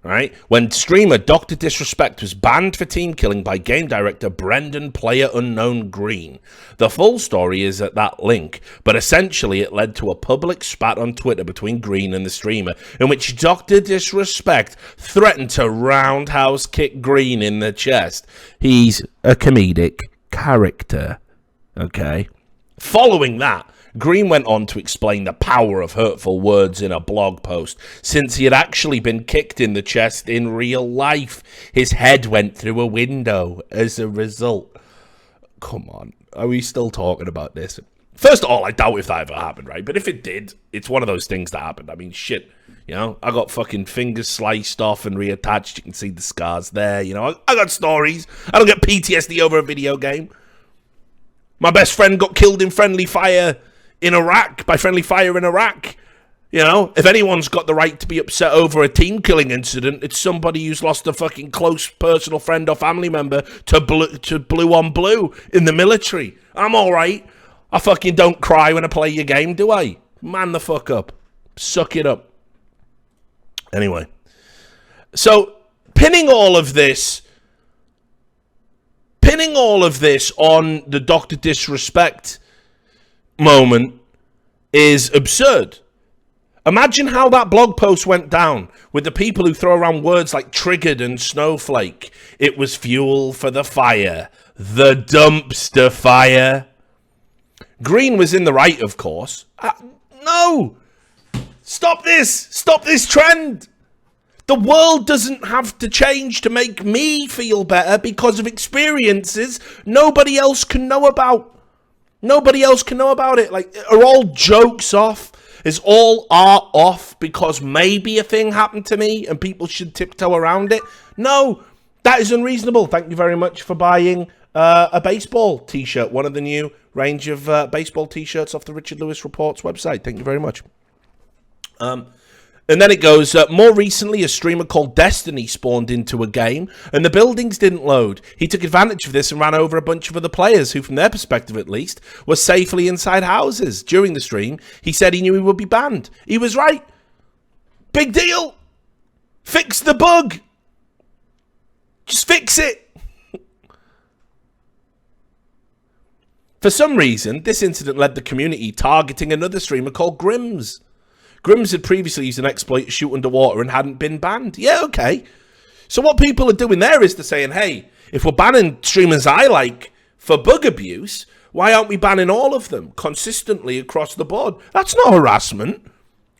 Right? When streamer Dr. Disrespect was banned for team killing by game director Brendan PlayerUnknown Green. The full story is at that link, but essentially it led to a public spat on Twitter between Green and the streamer, in which Dr. Disrespect threatened to roundhouse kick Green in the chest. He's a comedic character. Okay? Following that, Green went on to explain the power of hurtful words in a blog post, since he had actually been kicked in the chest in real life. His head went through a window as a result. Come on, are we still talking about this? First of all, I doubt if that ever happened, right? But if it did, it's one of those things that happened. I mean, shit, you know, I got fucking fingers sliced off and reattached. You can see the scars there, you know. I got stories. I don't get PTSD over a video game. My best friend got killed in friendly fire in Iraq, by friendly fire in Iraq. You know, if anyone's got the right to be upset over a team killing incident, it's somebody who's lost a fucking close personal friend or family member to blue on blue in the military. I'm all right. I fucking don't cry when I play your game, do I? Man the fuck up. Suck it up. Anyway. So, pinning all of this on the Dr. Disrespect moment is absurd. Imagine how that blog post went down with the people who throw around words like triggered and snowflake. It was fuel for the fire. The dumpster fire. Green was in the right, of course. No! Stop this! Stop this trend! The world doesn't have to change to make me feel better because of experiences nobody else can know about. Nobody else can know about it. Like, are all jokes off? Is all art off because maybe a thing happened to me and people should tiptoe around it? No, that is unreasonable. Thank you very much for buying a baseball t-shirt. One of the new range of baseball t-shirts off the Richard Lewis Reports website. Thank you very much. And then it goes, more recently, a streamer called Destiny spawned into a game, and the buildings didn't load. He took advantage of this and ran over a bunch of other players who, from their perspective at least, were safely inside houses. During the stream, he said he knew he would be banned. He was right. Big deal. Fix the bug. Just fix it. For some reason, this incident led the community targeting another streamer called Grims. Grims had previously used an exploit to shoot underwater and hadn't been banned. Yeah, okay. So what people are doing there is they're saying, hey, if we're banning streamers I like for bug abuse, why aren't we banning all of them consistently across the board? That's not harassment.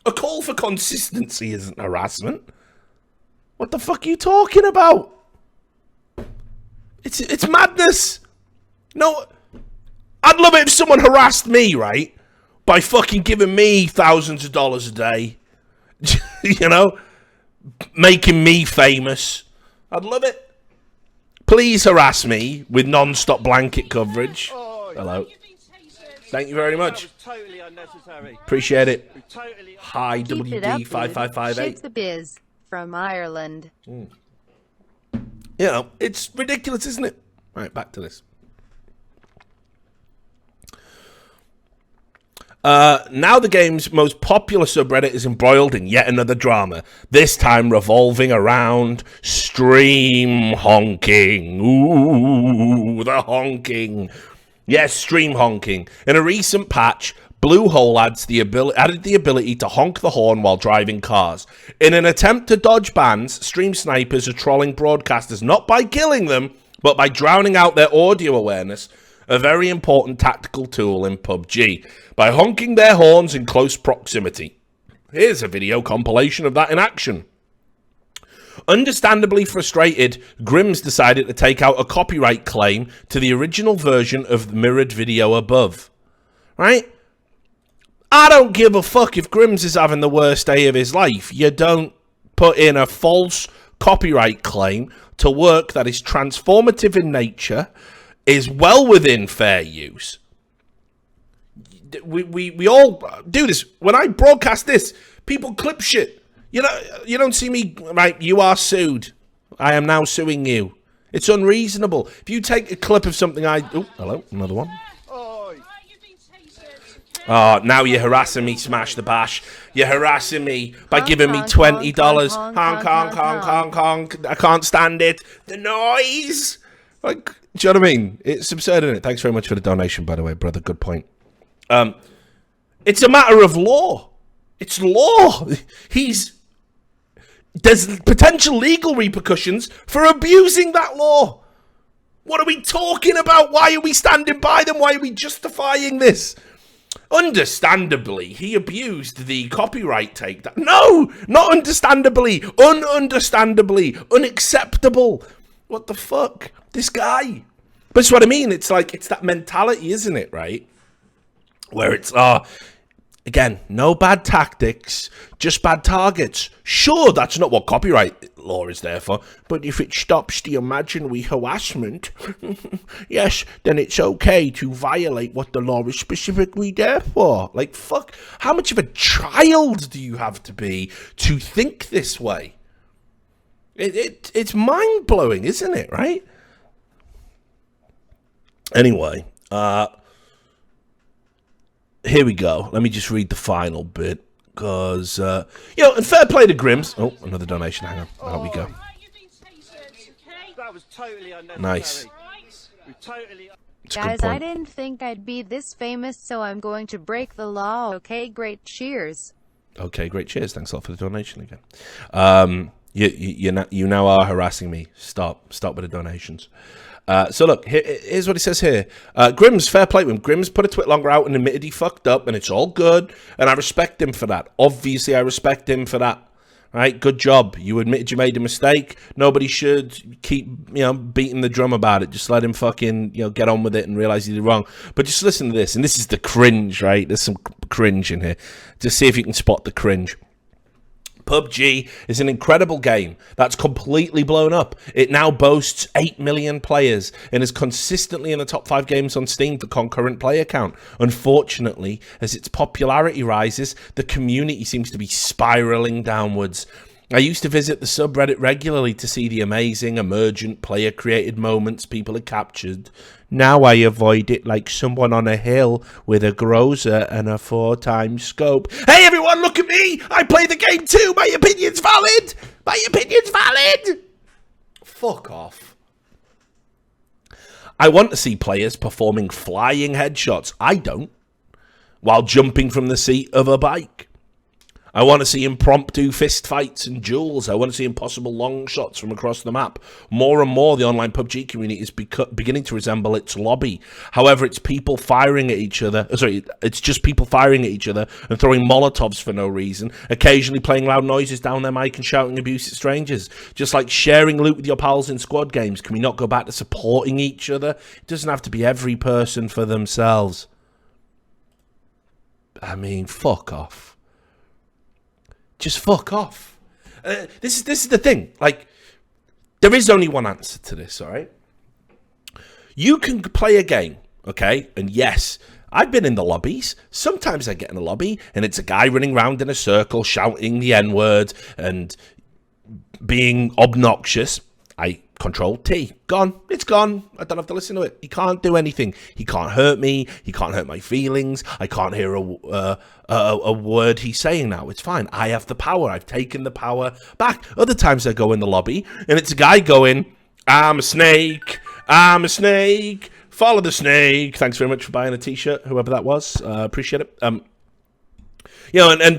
A call for consistency isn't harassment. What the fuck are you talking about? It's madness. No, I'd love it if someone harassed me, right? By fucking giving me thousands of dollars a day. You know? Making me famous. I'd love it. Please harass me with non-stop blanket coverage. Hello. Thank you very much. Totally unnecessary. Appreciate it. Totally. Hi, Keep it up, WD5558. Shit's the biz from Ireland. You know, it's ridiculous, isn't it? Right, back to this. Now the game's most popular subreddit is embroiled in yet another drama, this time revolving around stream honking. Ooh, the honking. Yes, stream honking. In a recent patch, Bluehole added the ability to honk the horn while driving cars. In an attempt to dodge bans, stream snipers are trolling broadcasters not by killing them, but by drowning out their audio awareness, a very important tactical tool in PUBG, by honking their horns in close proximity. Here's a video compilation of that in action. Understandably frustrated, Grims decided to take out a copyright claim to the original version of the mirrored video above. Right? I don't give a fuck if Grims is having the worst day of his life. You don't put in a false copyright claim to work that is transformative in nature, is well within fair use. We all do this. When I broadcast this, people clip shit. You know, you don't see me, right? You are sued. I am now suing you. It's unreasonable. If you take a clip of something oh, hello, another one. Oh, now you're harassing me, Smash the Bash. You're harassing me by giving me $20. Honk, honk, honk, honk, honk. I can't stand it. The noise. Like, do you know what I mean? It's absurd, isn't it? Thanks very much for the donation, by the way, brother. Good point. It's a matter of law. It's law. There's potential legal repercussions for abusing that law. What are we talking about? Why are we standing by them? Why are we justifying this? Understandably, he abused the copyright takedown. No, not understandably. Ununderstandably. Unacceptable. What the fuck? This guy. But it's what I mean. It's like, it's that mentality, isn't it, right? Where it's, again, no bad tactics, just bad targets. Sure, that's not what copyright law is there for, but if it stops the imaginary harassment, yes, then it's okay to violate what the law is specifically there for. Like, fuck, how much of a child do you have to be to think this way? It's mind-blowing, isn't it, right? Anyway, here we go. Let me just read the final bit, because, you know, and fair play to Grims. Oh, another donation. Hang on. Out we go. That was totally unnecessary. Nice. Guys, I didn't think I'd be this famous, so I'm going to break the law. Okay, great cheers. Okay, great cheers. Thanks a lot for the donation again. You now are harassing me. Stop with the donations. So look, here's what he says here. Grims, fair play with him. Grims put a tweet longer out and admitted he fucked up, and it's all good, and I respect him for that. Obviously, I respect him for that. Right? Good job. You admitted you made a mistake. Nobody should keep, you know, beating the drum about it. Just let him fucking, you know, get on with it and realize he did wrong. But just listen to this, and this is the cringe, right? There's some cringe in here. Just see if you can spot the cringe. PUBG is an incredible game that's completely blown up. It now boasts 8 million players and is consistently in the top 5 games on Steam for concurrent player count. Unfortunately, as its popularity rises, the community seems to be spiraling downwards. I used to visit the subreddit regularly to see the amazing, emergent, player-created moments people had captured. Now I avoid it like someone on a hill with a Groza and a 4x scope. Hey everyone, look at me! I play the game too! My opinion's valid! My opinion's valid! Fuck off. I want to see players performing flying headshots. I don't. While jumping from the seat of a bike. I want to see impromptu fist fights and duels. I want to see impossible long shots from across the map. More and more, the online PUBG community is beginning to resemble its lobby. However, it's people firing at each other. It's just people firing at each other and throwing Molotovs for no reason. Occasionally playing loud noises down their mic and shouting abuse at strangers. Just like sharing loot with your pals in squad games. Can we not go back to supporting each other? It doesn't have to be every person for themselves. I mean, fuck off. Just fuck off. This is the thing. Like, there is only one answer to this, all right? You can play a game, okay? And yes, I've been in the lobbies. Sometimes I get in a lobby and it's a guy running around in a circle shouting the N-word and being obnoxious. I control T. Gone. It's gone. I don't have to listen to it. He can't do anything. He can't hurt me. He can't hurt my feelings. I can't hear a word he's saying now. It's fine. I have the power. I've taken the power back. Other times I go in the lobby and it's a guy going, I'm a snake. I'm a snake. Follow the snake. Thanks very much for buying a t-shirt, whoever that was. Appreciate it. And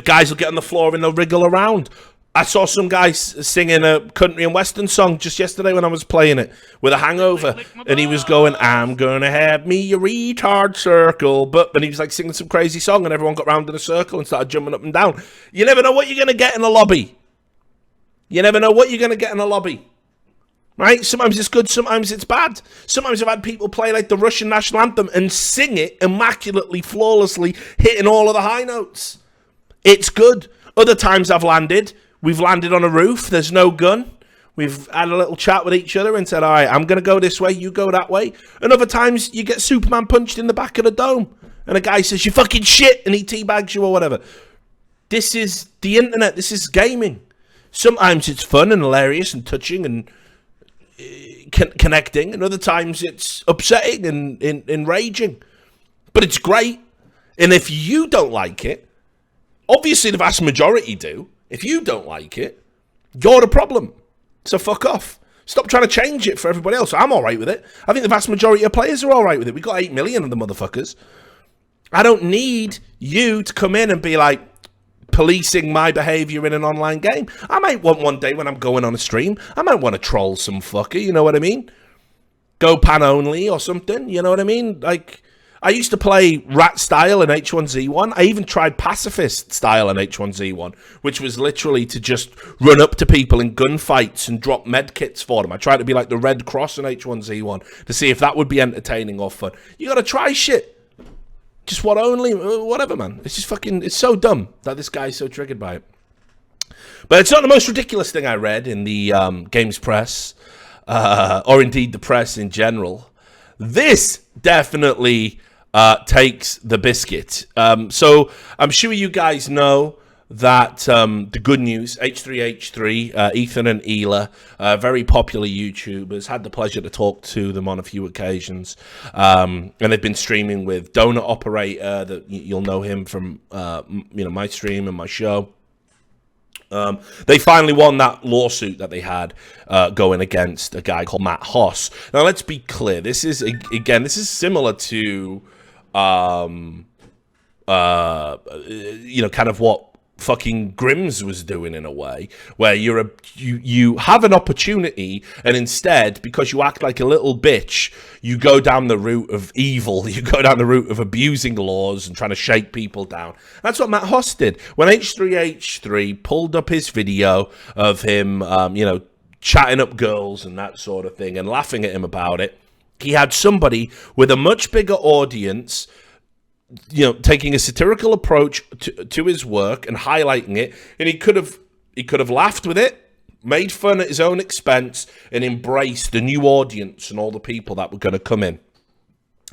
guys will get on the floor and they'll wriggle around. I saw some guys singing a country and western song just yesterday when I was playing it with a hangover, and he was going, I'm gonna have me a retard circle, and he was like singing some crazy song, and everyone got round in a circle and started jumping up and down. You never know what you're gonna get in a lobby. Right? Sometimes it's good, sometimes it's bad. Sometimes I've had people play like the Russian national anthem and sing it immaculately, flawlessly, hitting all of the high notes. It's good. Other times we've landed on a roof, there's no gun. We've had a little chat with each other and said, all right, I'm going to go this way, you go that way. And other times you get Superman punched in the back of the dome and a guy says, you fucking shit, and he teabags you or whatever. This is the internet. This is gaming. Sometimes it's fun and hilarious and touching and connecting, and other times it's upsetting and enraging, but it's great. And if you don't like it, obviously the vast majority do. If you don't like it, you're the problem, so fuck off. Stop trying to change it for everybody else. I'm all right with it. I think the vast majority of players are all right with it. We got 8 million of the motherfuckers. I don't need you to come in and be like policing my behavior in an online game. I might want one day when I'm going on a stream, I might want to troll some fucker, you know what I mean? Go pan only or something, you know what I mean? Like, I used to play rat style in H1Z1. I even tried pacifist style in H1Z1, which was literally to just run up to people in gunfights and drop med kits for them. I tried to be like the Red Cross in H1Z1 to see if that would be entertaining or fun. You gotta try shit. Just whatever, man. It's just fucking, it's so dumb that this guy's so triggered by it. But it's not the most ridiculous thing I read in the games press, or indeed the press in general. This definitely takes the biscuit. So I'm sure you guys know that the good news, H3H3, Ethan and Hila, very popular YouTubers, had the pleasure to talk to them on a few occasions, and they've been streaming with Donut Operator, that you'll know him from my stream and my show. They finally won that lawsuit that they had going against a guy called Matt Hoss. Now let's be clear, this is similar to kind of what fucking Grimm's was doing in a way, where you have an opportunity, and instead, because you act like a little bitch, you go down the route of evil, you go down the route of abusing laws and trying to shake people down. That's what Matt Hoss did. When H3H3 pulled up his video of him, chatting up girls and that sort of thing and laughing at him about it, he had somebody with a much bigger audience taking a satirical approach to his work and highlighting it, and he could have laughed with it, made fun at his own expense, and embraced the new audience and all the people that were going to come in.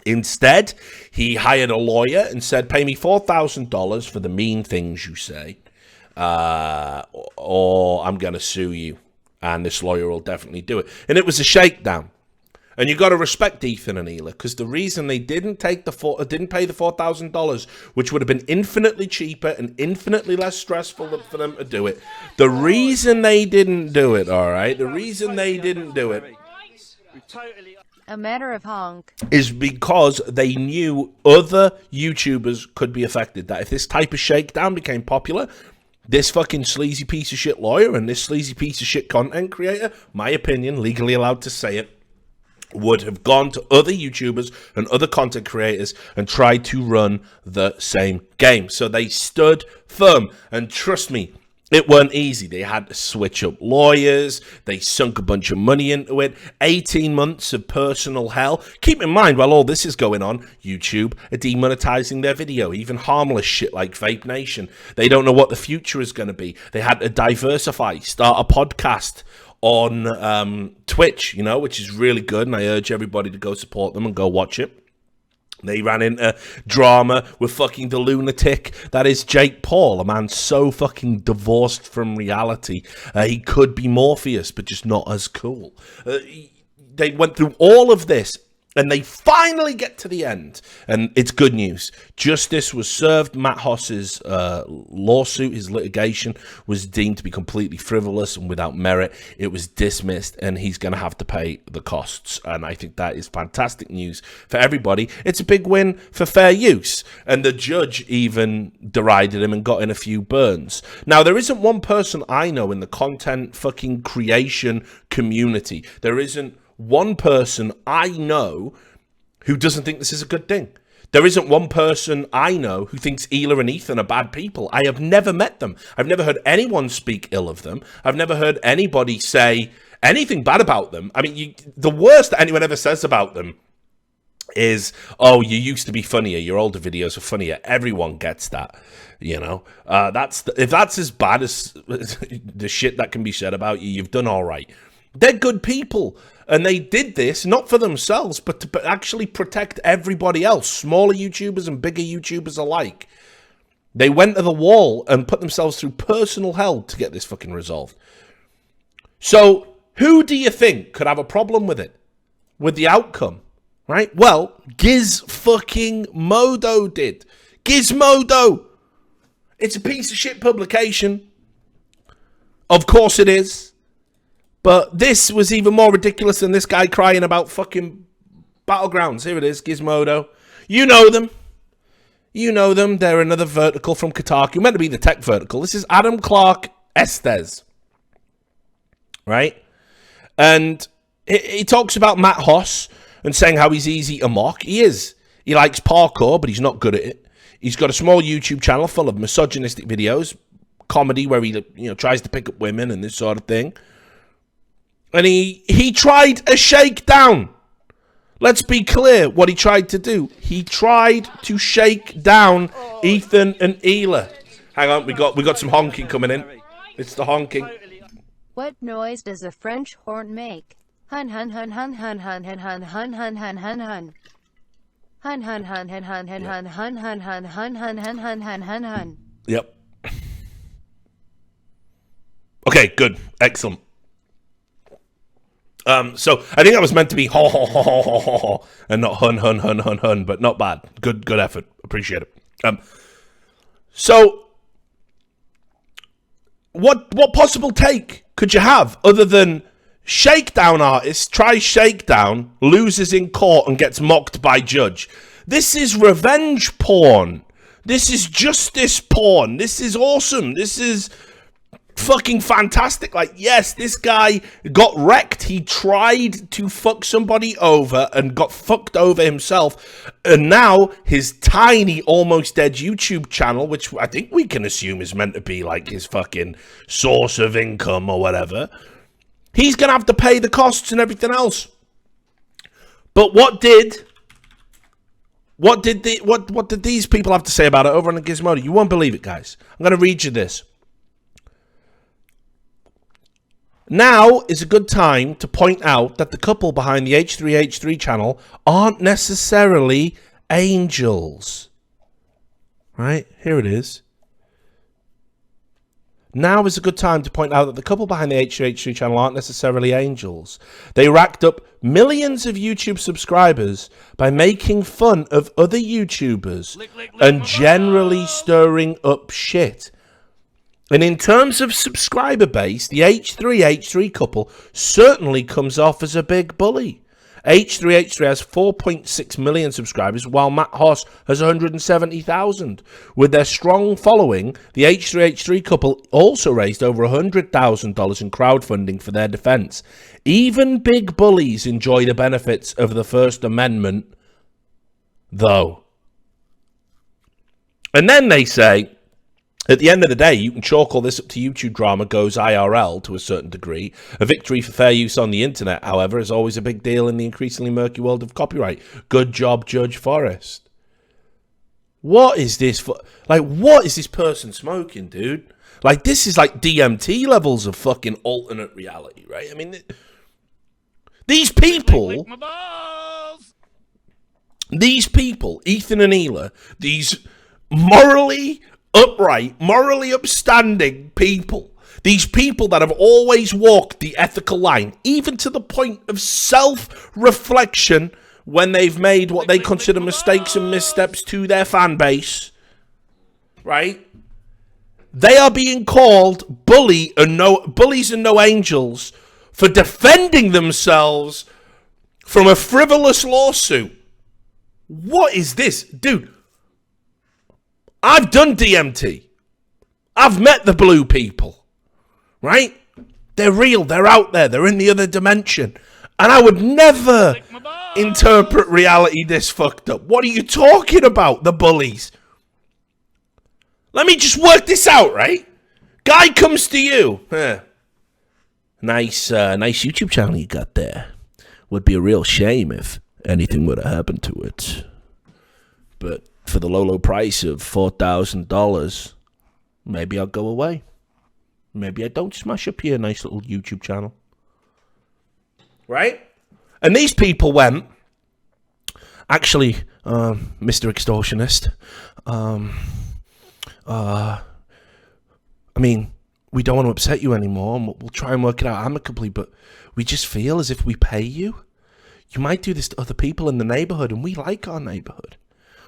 Instead, he hired a lawyer and said, pay me $4,000 for the mean things you say, or I'm going to sue you, and this lawyer will definitely do it. And it was a shakedown. And you got to respect Ethan and Hila, because the reason they didn't pay the $4,000, which would have been infinitely cheaper and infinitely less stressful for them to do it, the reason they didn't do it, all right, A matter of honk. is because they knew other YouTubers could be affected. That if this type of shakedown became popular, this fucking sleazy piece of shit lawyer and this sleazy piece of shit content creator, my opinion, legally allowed to say it, would have gone to other YouTubers and other content creators and tried to run the same game. So they stood firm, and trust me, it weren't easy. They had to switch up lawyers. They sunk a bunch of money into it. 18 months of personal hell. Keep in mind, while all this is going on, YouTube are demonetizing their video. Even harmless shit like Vape Nation. They don't know what the future is going to be. They had to diversify, start a podcast on Twitch, which is really good, and I urge everybody to go support them and go watch it. They ran into drama with fucking the lunatic that is Jake Paul, a man so fucking divorced from reality. He could be Morpheus, but just not as cool. They went through all of this, and they finally get to the end. And it's good news. Justice was served. Matt Hoss's lawsuit, his litigation, was deemed to be completely frivolous and without merit. It was dismissed, and he's going to have to pay the costs. And I think that is fantastic news for everybody. It's a big win for fair use. And the judge even derided him and got in a few burns. Now, there isn't one person I know in the content fucking creation community. There isn't one person I know who doesn't think this is a good thing. There isn't one person I know who thinks Hila and Ethan are bad people. I have never met them. I've never heard anyone speak ill of them. I've never heard anybody say anything bad about them. I mean, the worst that anyone ever says about them is, oh, you used to be funnier. Your older videos are funnier. Everyone gets that, you know. If that's as bad as the shit that can be said about you, you've done all right. They're good people. And they did this not for themselves, but to actually protect everybody else, smaller YouTubers and bigger YouTubers alike. They went to the wall and put themselves through personal hell to get this fucking resolved. So, who do you think could have a problem with it? With the outcome, right? Well, Gizmodo did. Gizmodo! It's a piece of shit publication. Of course it is. But this was even more ridiculous than this guy crying about fucking Battlegrounds. Here it is, Gizmodo. You know them. You know them. They're another vertical from Kotaku. Meant to be the tech vertical. This is Adam Clark Estes. Right? And he talks about Matt Hoss and saying how he's easy to mock. He is. He likes parkour, but he's not good at it. He's got a small YouTube channel full of misogynistic videos. Comedy where he tries to pick up women and this sort of thing. And he tried a shakedown. Let's be clear what he tried to do. He tried to shake down Ethan and Hila. Hang on, we got some honking coming in. It's the honking. What noise does a French horn make? Hun hun hun hun hun hun hun hun hun hun hun hun hun. Hun hun hun hun hun hun hun hun hun hun hun hun hun hun hun hun hun. Yep. Okay, good. Excellent. So I think that was meant to be ho ho ho ho ho ho ho and not hun hun hun hun hun, but not bad. Good effort. Appreciate it. So what possible take could you have other than shakedown artist tries shakedown, loses in court and gets mocked by judge? This is revenge porn. This is justice porn. This is awesome. This is fucking fantastic. Like, yes, this guy got wrecked. He tried to fuck somebody over and got fucked over himself. And now his tiny, almost dead YouTube channel, which I think we can assume is meant to be like his fucking source of income or whatever, he's going to have to pay the costs and everything else. But what did these people have to say about it over on the Gizmodo? You won't believe it, guys. I'm going to read you this. Now is a good time to point out that the couple behind the H3H3 channel aren't necessarily angels. Right? Here it is. Now is a good time to point out that the couple behind the H3H3 channel aren't necessarily angels. They racked up millions of YouTube subscribers by making fun of other YouTubers and generally stirring up shit. And in terms of subscriber base, the H3H3 couple certainly comes off as a big bully. H3H3 has 4.6 million subscribers, while Matt Hoss has 170,000. With their strong following, the H3H3 couple also raised over $100,000 in crowdfunding for their defense. Even big bullies enjoy the benefits of the First Amendment, though. And then they say, at the end of the day, you can chalk all this up to YouTube drama goes IRL to a certain degree. A victory for fair use on the internet, however, is always a big deal in the increasingly murky world of copyright. Good job, Judge Forrest. What is this for? Like, what is this person smoking, dude? Like, this is like DMT levels of fucking alternate reality, right? I mean, these people... These people, Ethan and Hila, these morally upright, morally upstanding people, these people that have always walked the ethical line, even to the point of self-reflection when they've made what they consider mistakes and missteps to their fan base, right? They are being called bullies and no angels for defending themselves from a frivolous lawsuit. What is this? Dude, I've done DMT. I've met the blue people, right? They're real. They're out there. They're in the other dimension. And I would never interpret reality this fucked up. What are you talking about, the bullies? Let me just work this out, right? Guy comes to you. Nice YouTube channel you got there. Would be a real shame if anything would have happened to it. But for the low price of $4,000, maybe I'll go away. Maybe I don't smash up your nice little YouTube channel. Right? And these people went, actually, Mr. Extortionist, I mean, we don't want to upset you anymore, and we'll try and work it out amicably, but we just feel as if we pay you, you might do this to other people in the neighborhood, and we like our neighborhood.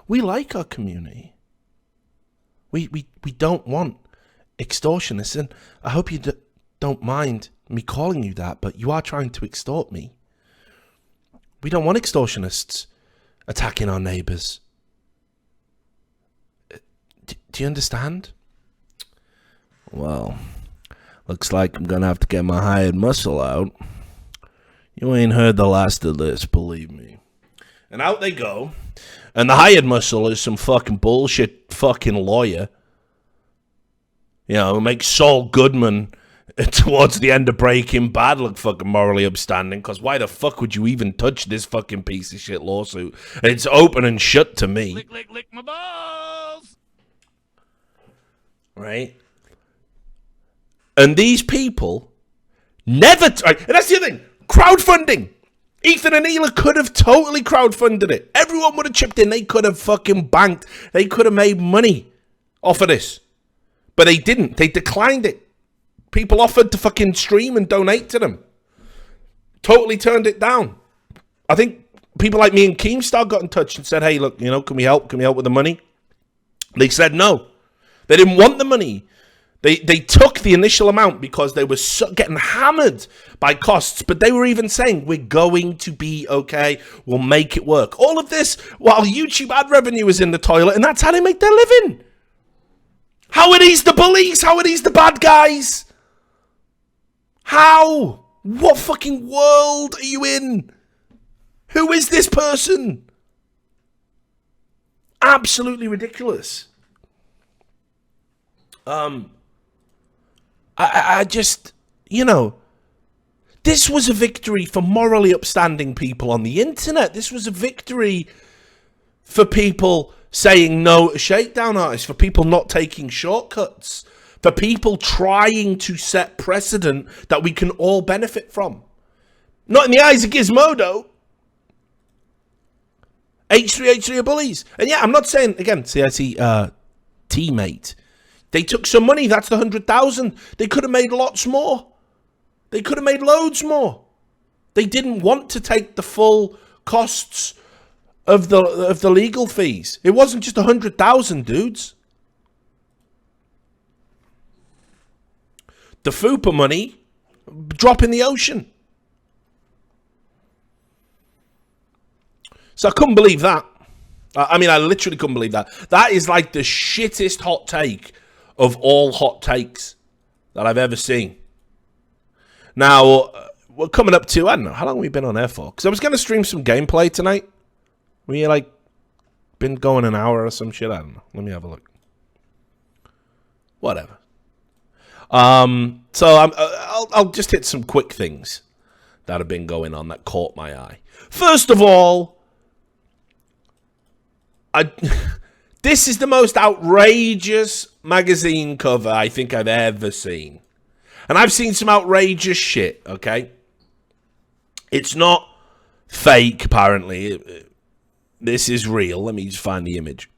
We like our community. We don't want extortionists, and I hope you don't mind me calling you that, but you are trying to extort me. We don't want extortionists attacking our neighbors. Do you understand? Well, looks like I'm gonna have to get my hired muscle out. You ain't heard the last of this, believe me. And out they go. And the hired muscle is some fucking bullshit fucking lawyer. You know, who makes Saul Goodman towards the end of Breaking Bad look fucking morally upstanding, because why the fuck would you even touch this fucking piece of shit lawsuit? It's open and shut to me. Lick my balls! Right? And these people never... and that's the other thing. Crowdfunding. Ethan and Hila could have totally crowdfunded it. Everyone would have chipped in. They could have fucking banked. They could have made money off of this. But they didn't. They declined it. People offered to fucking stream and donate to them. Totally turned it down. I think people like me and Keemstar got in touch and said, hey, look, you know, can we help? Can we help with the money? They said no. They didn't want the money. They took the initial amount because they were getting hammered by costs, but they were even saying, we're going to be okay, we'll make it work. All of this while YouTube ad revenue is in the toilet, and that's how they make their living. How are these the bullies? How are these the bad guys? How? What fucking world are you in? Who is this person? Absolutely ridiculous. I just, you know, this was a victory for morally upstanding people on the internet. This was a victory for people saying no to shakedown artists, for people not taking shortcuts, for people trying to set precedent that we can all benefit from. Not in the eyes of Gizmodo. H3 are bullies. And yeah, I'm not saying, again, CIC teammate. They took some money, that's the 100,000. They could have made lots more. They could have made loads more. They didn't want to take the full costs of the legal fees. It wasn't just 100,000, dudes. The FUPA money, drop in the ocean. So I couldn't believe that. I mean, I literally couldn't believe that. That is like the shittest hot take of all hot takes that I've ever seen. Now, we're coming up to, I don't know, how long have we been on air for? Because I was going to stream some gameplay tonight. We, like, been going an hour or some shit? I don't know. Let me have a look. Whatever. So I'll just hit some quick things that have been going on that caught my eye. First of all, this is the most outrageous magazine cover I think I've ever seen. And I've seen some outrageous shit, okay? It's not fake, apparently. This is real. Let me just find the image.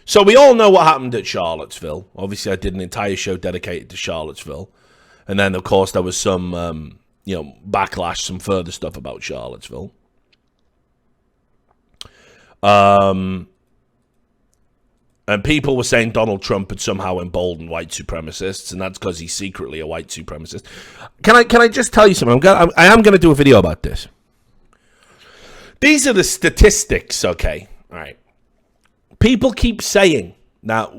So we all know what happened at Charlottesville. Obviously, I did an entire show dedicated to Charlottesville. And then, of course, there was some, backlash, some further stuff about Charlottesville. And people were saying Donald Trump had somehow emboldened white supremacists, and that's because he's secretly a white supremacist. Can I just tell you something? I am going to do a video about this. These are the statistics, okay? All right. People keep saying that,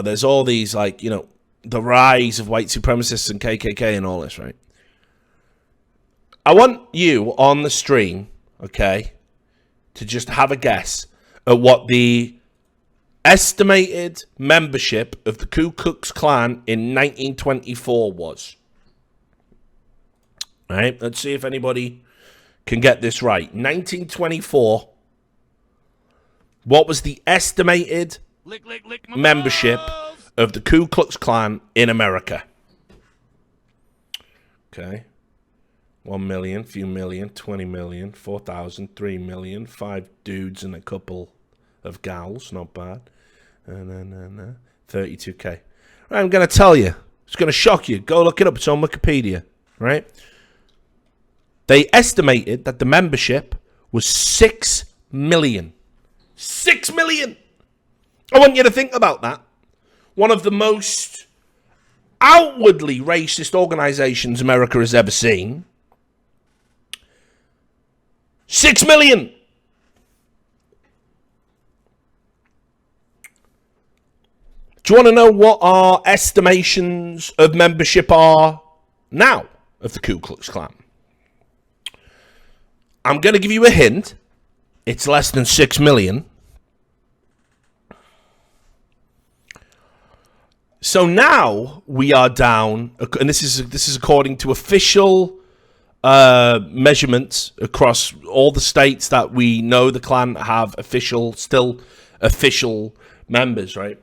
there's all these, the rise of white supremacists and KKK and all this, right? I want you on the stream, okay, to just have a guess at what the estimated membership of the Ku Klux Klan in 1924 was. All right, let's see if anybody can get this right. 1924, what was the estimated membership of the Ku Klux Klan in America? Okay. 1 million, few million, 20 million, 4,000, 3 million, 5 dudes and a couple of gals, not bad. And then 32K. Right, I'm going to tell you. It's going to shock you. Go look it up. It's on Wikipedia, right? They estimated that the membership was 6 million. 6 million! I want you to think about that. One of the most outwardly racist organizations America has ever seen. 6 million! Do you want to know what our estimations of membership are now of the Ku Klux Klan? I'm going to give you a hint. It's less than 6 million. So now we are down, and this is according to official measurements across all the states that we know the Klan have still official members, right?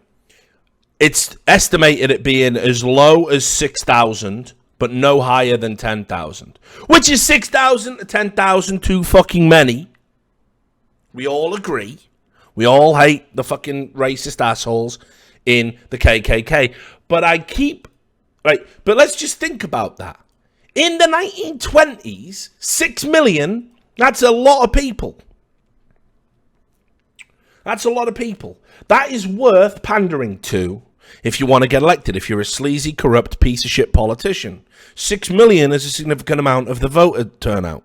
It's estimated at being as low as 6,000, but no higher than 10,000. Which is 6,000 to 10,000 too fucking many. We all agree. We all hate the fucking racist assholes in the KKK. But but let's just think about that. In the 1920s, 6 million, that's a lot of people. That's a lot of people. That is worth pandering to if you want to get elected, if you're a sleazy, corrupt piece of shit politician. 6 million is a significant amount of the voter turnout.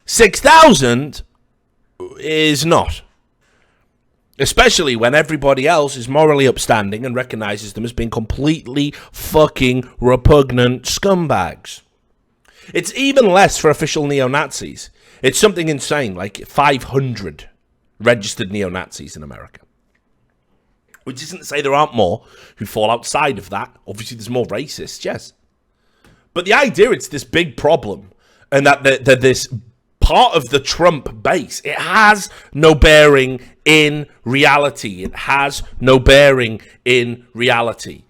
6,000 is not. Especially when everybody else is morally upstanding and recognizes them as being completely fucking repugnant scumbags. It's even less for official neo-Nazis. It's something insane, like 500 registered neo-Nazis in America. Which isn't to say there aren't more who fall outside of that. Obviously, there's more racists, yes. But the idea it's this big problem, and that this part of the Trump base, it has no bearing in reality. It has no bearing in reality.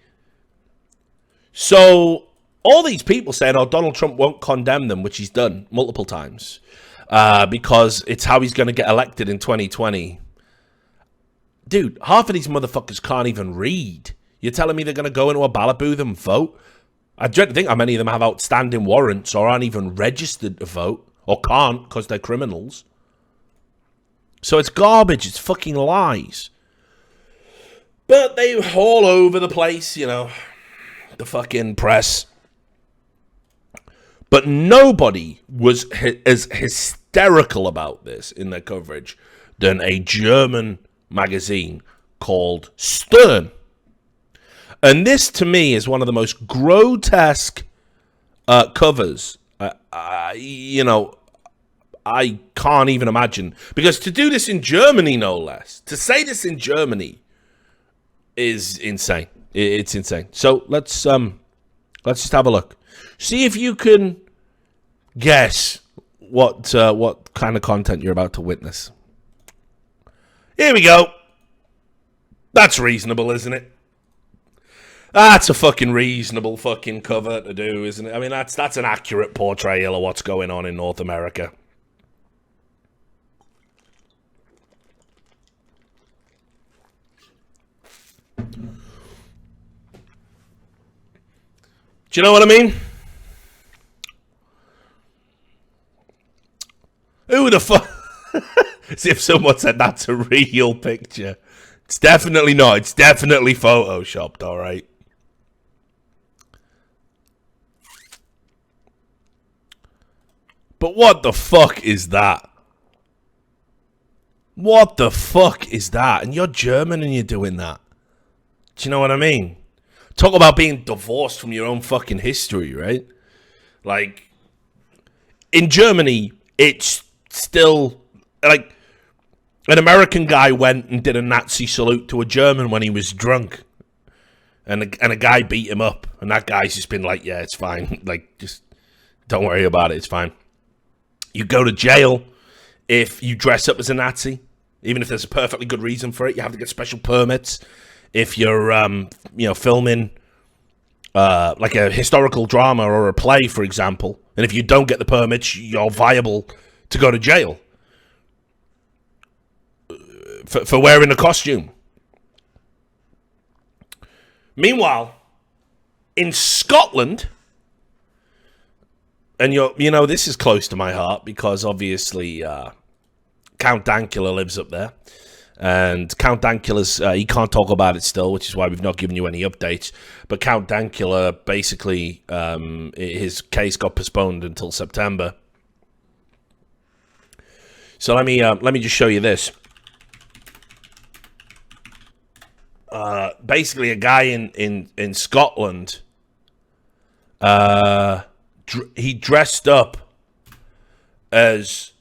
So all these people saying, oh, Donald Trump won't condemn them, which he's done multiple times, because it's how he's going to get elected in 2020. Dude, half of these motherfuckers can't even read. You're telling me they're going to go into a ballot booth and vote? I dread to think how many of them have outstanding warrants or aren't even registered to vote or can't because they're criminals. So it's garbage. It's fucking lies. But they're all over the place, the fucking press. But nobody was as hysterical about this in their coverage than a German magazine called Stern. And this, to me, is one of the most grotesque covers. I can't even imagine. Because to do this in Germany, no less, to say this in Germany is insane. It's insane. So let's just have a look. See if you can guess what kind of content you're about to witness. Here we go. That's reasonable, isn't it? That's a fucking reasonable fucking cover to do, isn't it? I mean, that's an accurate portrayal of what's going on in North America. Do you know what I mean? Who the fuck? As if someone said that's a real picture. It's definitely not. It's definitely photoshopped, all right? But what the fuck is that? What the fuck is that? And you're German and you're doing that. Do you know what I mean? Talk about being divorced from your own fucking history, right? Like, in Germany, it's still, like, an American guy went and did a Nazi salute to a German when he was drunk. And a guy beat him up. And that guy's just been like, yeah, it's fine. Like, just don't worry about it. It's fine. You go to jail if you dress up as a Nazi. Even if there's a perfectly good reason for it. You have to get special permits. If you're, filming like a historical drama or a play, for example. And if you don't get the permits, you're viable to go to jail. For wearing a costume. Meanwhile, in Scotland, and this is close to my heart because obviously Count Dankula lives up there, and Count Dankula's he can't talk about it still, which is why we've not given you any updates. But Count Dankula basically his case got postponed until September. So let me just show you this. Basically, a guy in Scotland, he dressed up as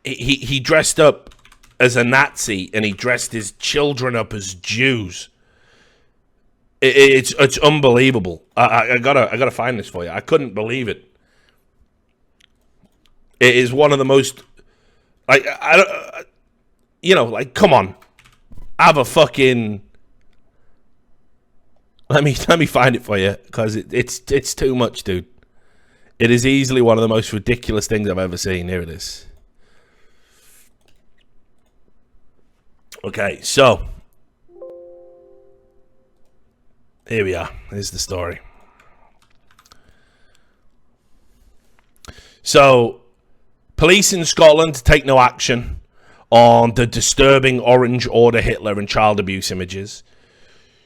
he dressed up as a Nazi, and he dressed his children up as Jews. It's unbelievable. I gotta find this for you. I couldn't believe it. It is one of the most, like, come on. Have a fucking. Let me find it for you because it's too much, dude. It is easily one of the most ridiculous things I've ever seen. Here it is. Okay, so here we are. Here's the story. So, police in Scotland take no action on the disturbing Orange Order Hitler and child abuse images.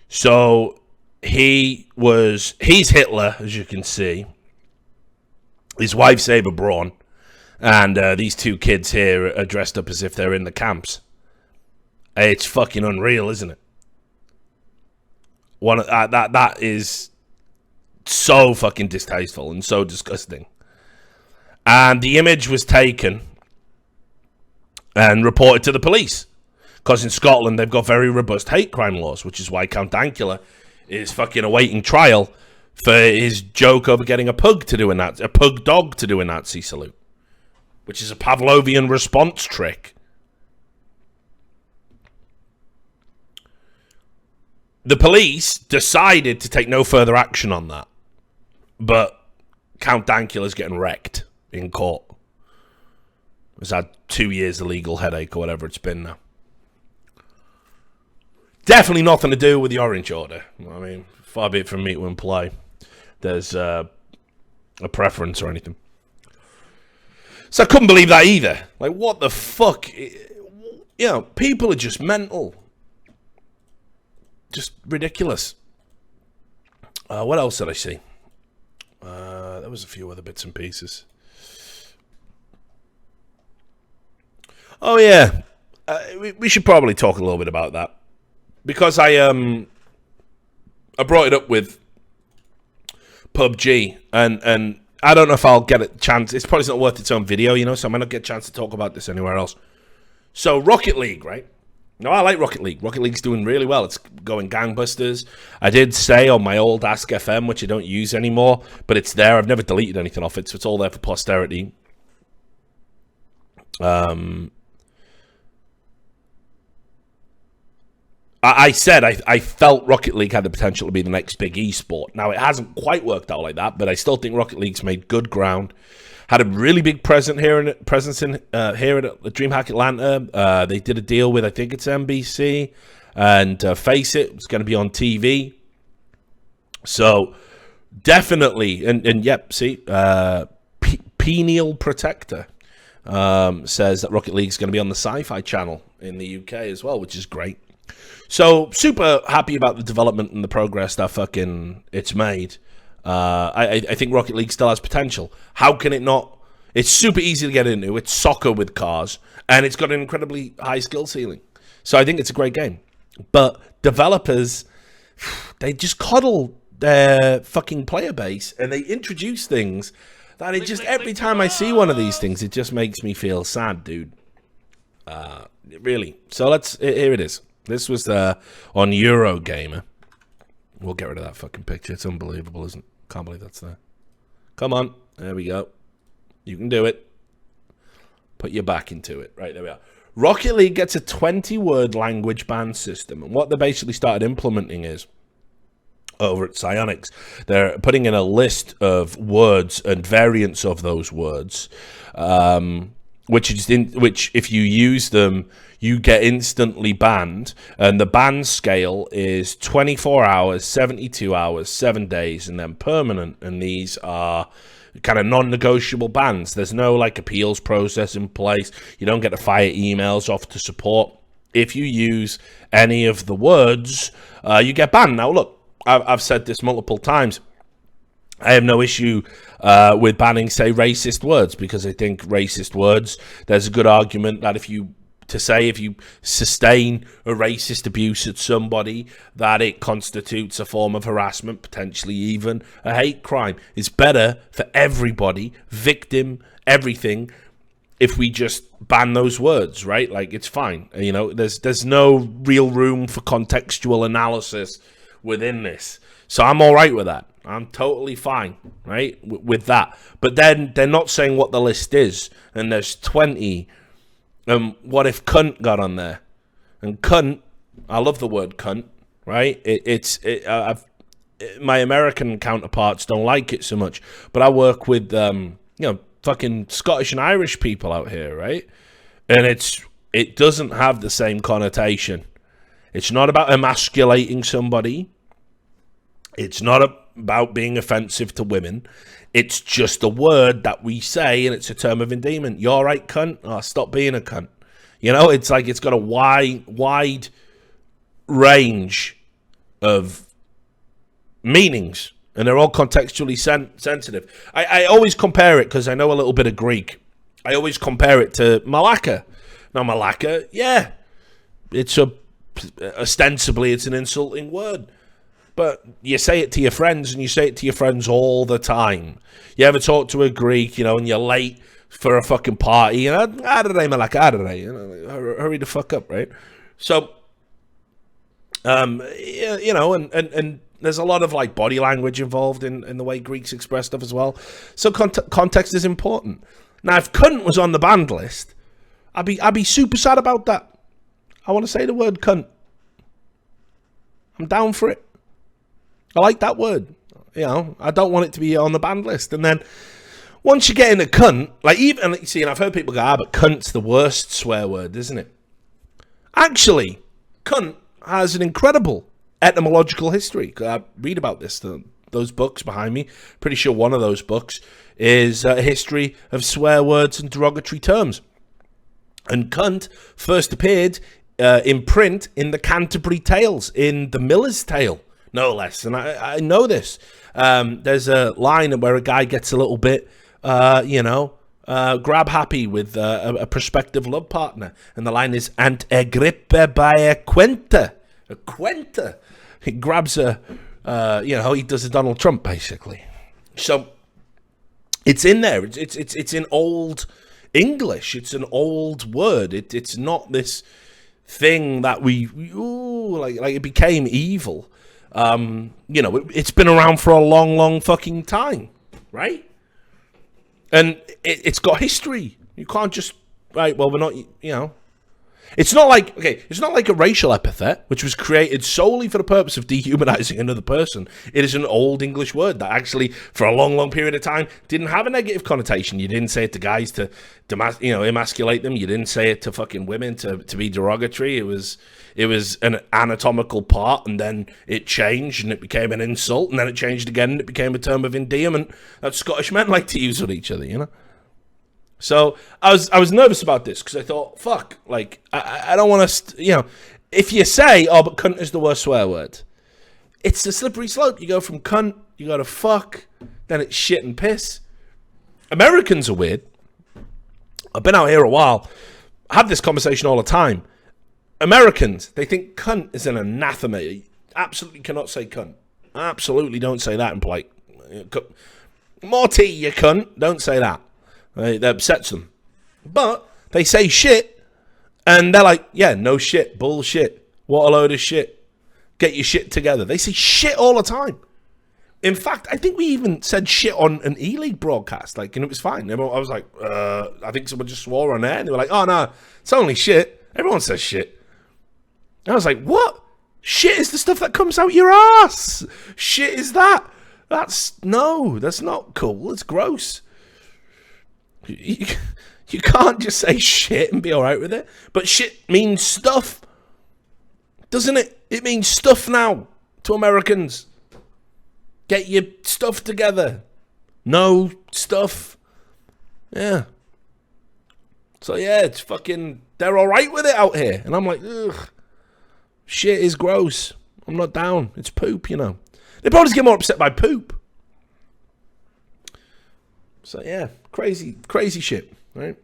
So he's Hitler, as you can see. His wife's Eva Braun, and these two kids here are dressed up as if they're in the camps. It's fucking unreal, isn't it? That is so fucking distasteful and so disgusting. And the image was taken and reported to the police. Because in Scotland, they've got very robust hate crime laws, which is why Count Dankula is fucking awaiting trial for his joke over getting a pug dog to do a Nazi salute, which is a Pavlovian response trick. The police decided to take no further action on that, but Count Dankula's getting wrecked in court. He's had 2 years of legal headache or whatever it's been now. Definitely nothing to do with the Orange Order. I mean, far be it from me to imply there's a preference or anything. So I couldn't believe that either. Like, what the fuck? People are just mental. Just ridiculous. What else did I see? There was a few other bits and pieces. Oh, yeah. We should probably talk a little bit about that. Because I brought it up with PUBG, and I don't know if I'll get a chance. It's probably not worth its own video, so I might not get a chance to talk about this anywhere else. So, Rocket League, right? No, I like Rocket League. Rocket League's doing really well. It's going gangbusters. I did say on my old Ask FM, which I don't use anymore, but it's there. I've never deleted anything off it, so it's all there for posterity. I said I felt Rocket League had the potential to be the next big esport. Now, it hasn't quite worked out like that, but I still think Rocket League's made good ground. Had a really big presence here at DreamHack Atlanta. They did a deal with, I think it's NBC, and Face It. It's going to be on TV. So, definitely, and yep, see, Penial Protector says that Rocket League is going to be on the Sci-Fi Channel in the UK as well, which is great. So super happy about the development and the progress that it's made. I think Rocket League still has potential. How can it not? It's super easy to get into. It's soccer with cars, and it's got an incredibly high skill ceiling. So I think it's a great game. But developers, they just coddle their fucking player base, and they introduce things that it just, every time I see one of these things, it just makes me feel sad, dude. Really. So here it is. This was on Eurogamer. We'll get rid of that fucking picture. It's unbelievable, isn't it? Can't believe that's there. Come on. There we go. You can do it. Put your back into it. Right, there we are. Rocket League gets a 20-word language ban system. And what they basically started implementing is, over at Psyonix, they're putting in a list of words and variants of those words, which if you use them, you get instantly banned. And the ban scale is 24 hours, 72 hours, 7 days, and then permanent. And these are kind of non-negotiable bans. There's no like appeals process in place. You don't get to fire emails off to support. If you use any of the words, you get banned. Now look, I've said this multiple times. I have no issue with banning, say, racist words, because I think racist words, there's a good argument that if you sustain a racist abuse at somebody, that it constitutes a form of harassment, potentially even a hate crime. It's better for everybody, victim, everything, if we just ban those words, right? Like, it's fine. You know, there's no real room for contextual analysis within this. So I'm all right with that. I'm totally fine, right, with that. But then they're not saying what the list is, and there's 20. What if cunt got on there? And cunt, I love the word cunt, right? My American counterparts don't like it so much, but I work with fucking Scottish and Irish people out here, right? And it doesn't have the same connotation. It's not about emasculating somebody. It's not about being offensive to women. It's just a word that we say, and it's a term of endearment. You're right, cunt. Oh, stop being a cunt. You know, it's like it's got a wide range of meanings, and they're all contextually sensitive. I always compare it, because I know a little bit of Greek. I always compare it to Malacca. Now, Malacca, yeah, ostensibly it's an insulting word. But you say it to your friends, and you say it to your friends all the time. You ever talk to a Greek, and you're late for a fucking party, hurry the fuck up, right? So, and there's a lot of like body language involved in the way Greeks express stuff as well. So context is important. Now, if cunt was on the banned list, I'd be super sad about that. I want to say the word cunt. I'm down for it. I like that word. I don't want it to be on the banned list. And then once you get in a cunt, like even, see, and I've heard people go, but cunt's the worst swear word, isn't it? Actually, cunt has an incredible etymological history. I read about this, those books behind me. Pretty sure one of those books is a history of swear words and derogatory terms. And cunt first appeared in print in the Canterbury Tales, in the Miller's Tale, no less. And I know this. There's a line where a guy gets a little bit, grab happy with a prospective love partner. And the line is, "Ant egrippe by a quenta." A quenta. He grabs he does a Donald Trump, basically. So it's in there. It's in old English. It's an old word. It's not this thing that like it became evil. It's been around for a long fucking time, right? And it's got history. You can't just, right, well, we're not, It's not like, okay, it's not like a racial epithet, which was created solely for the purpose of dehumanizing another person. It is an old English word that actually, for a long, long period of time, didn't have a negative connotation. You didn't say it to guys to emasculate them. You didn't say it to fucking women to be derogatory. It was an anatomical part, and then it changed, and it became an insult, and then it changed again, and it became a term of endearment that Scottish men like to use with each other, you know? So I was nervous about this because I thought, fuck, like, I don't want to, if you say, oh, but cunt is the worst swear word, it's a slippery slope. You go from cunt, you go to fuck, then it's shit and piss. Americans are weird. I've been out here a while. I have this conversation all the time. Americans, they think cunt is an anathema. You absolutely cannot say cunt. Absolutely don't say that in polite. More tea, you cunt. Don't say that. That upsets them. But they say shit, and they're like, yeah, no shit, bullshit. What a load of shit. Get your shit together. They say shit all the time. In fact, I think we even said shit on an E-League broadcast, like, and it was fine. I was like, I think someone just swore on there, and they were like, oh, no, it's only shit. Everyone says shit. And I was like, what? Shit is the stuff that comes out your ass. Shit is that. That's not cool. It's gross. You can't just say shit and be all right with it. But shit means stuff, doesn't it? It means stuff now to Americans. Get your stuff together. No stuff. Yeah. So yeah, it's fucking, they're all right with it out here. And I'm like, ugh. Shit is gross. I'm not down. It's poop, you know. They probably get more upset by poop. So yeah, crazy shit, right?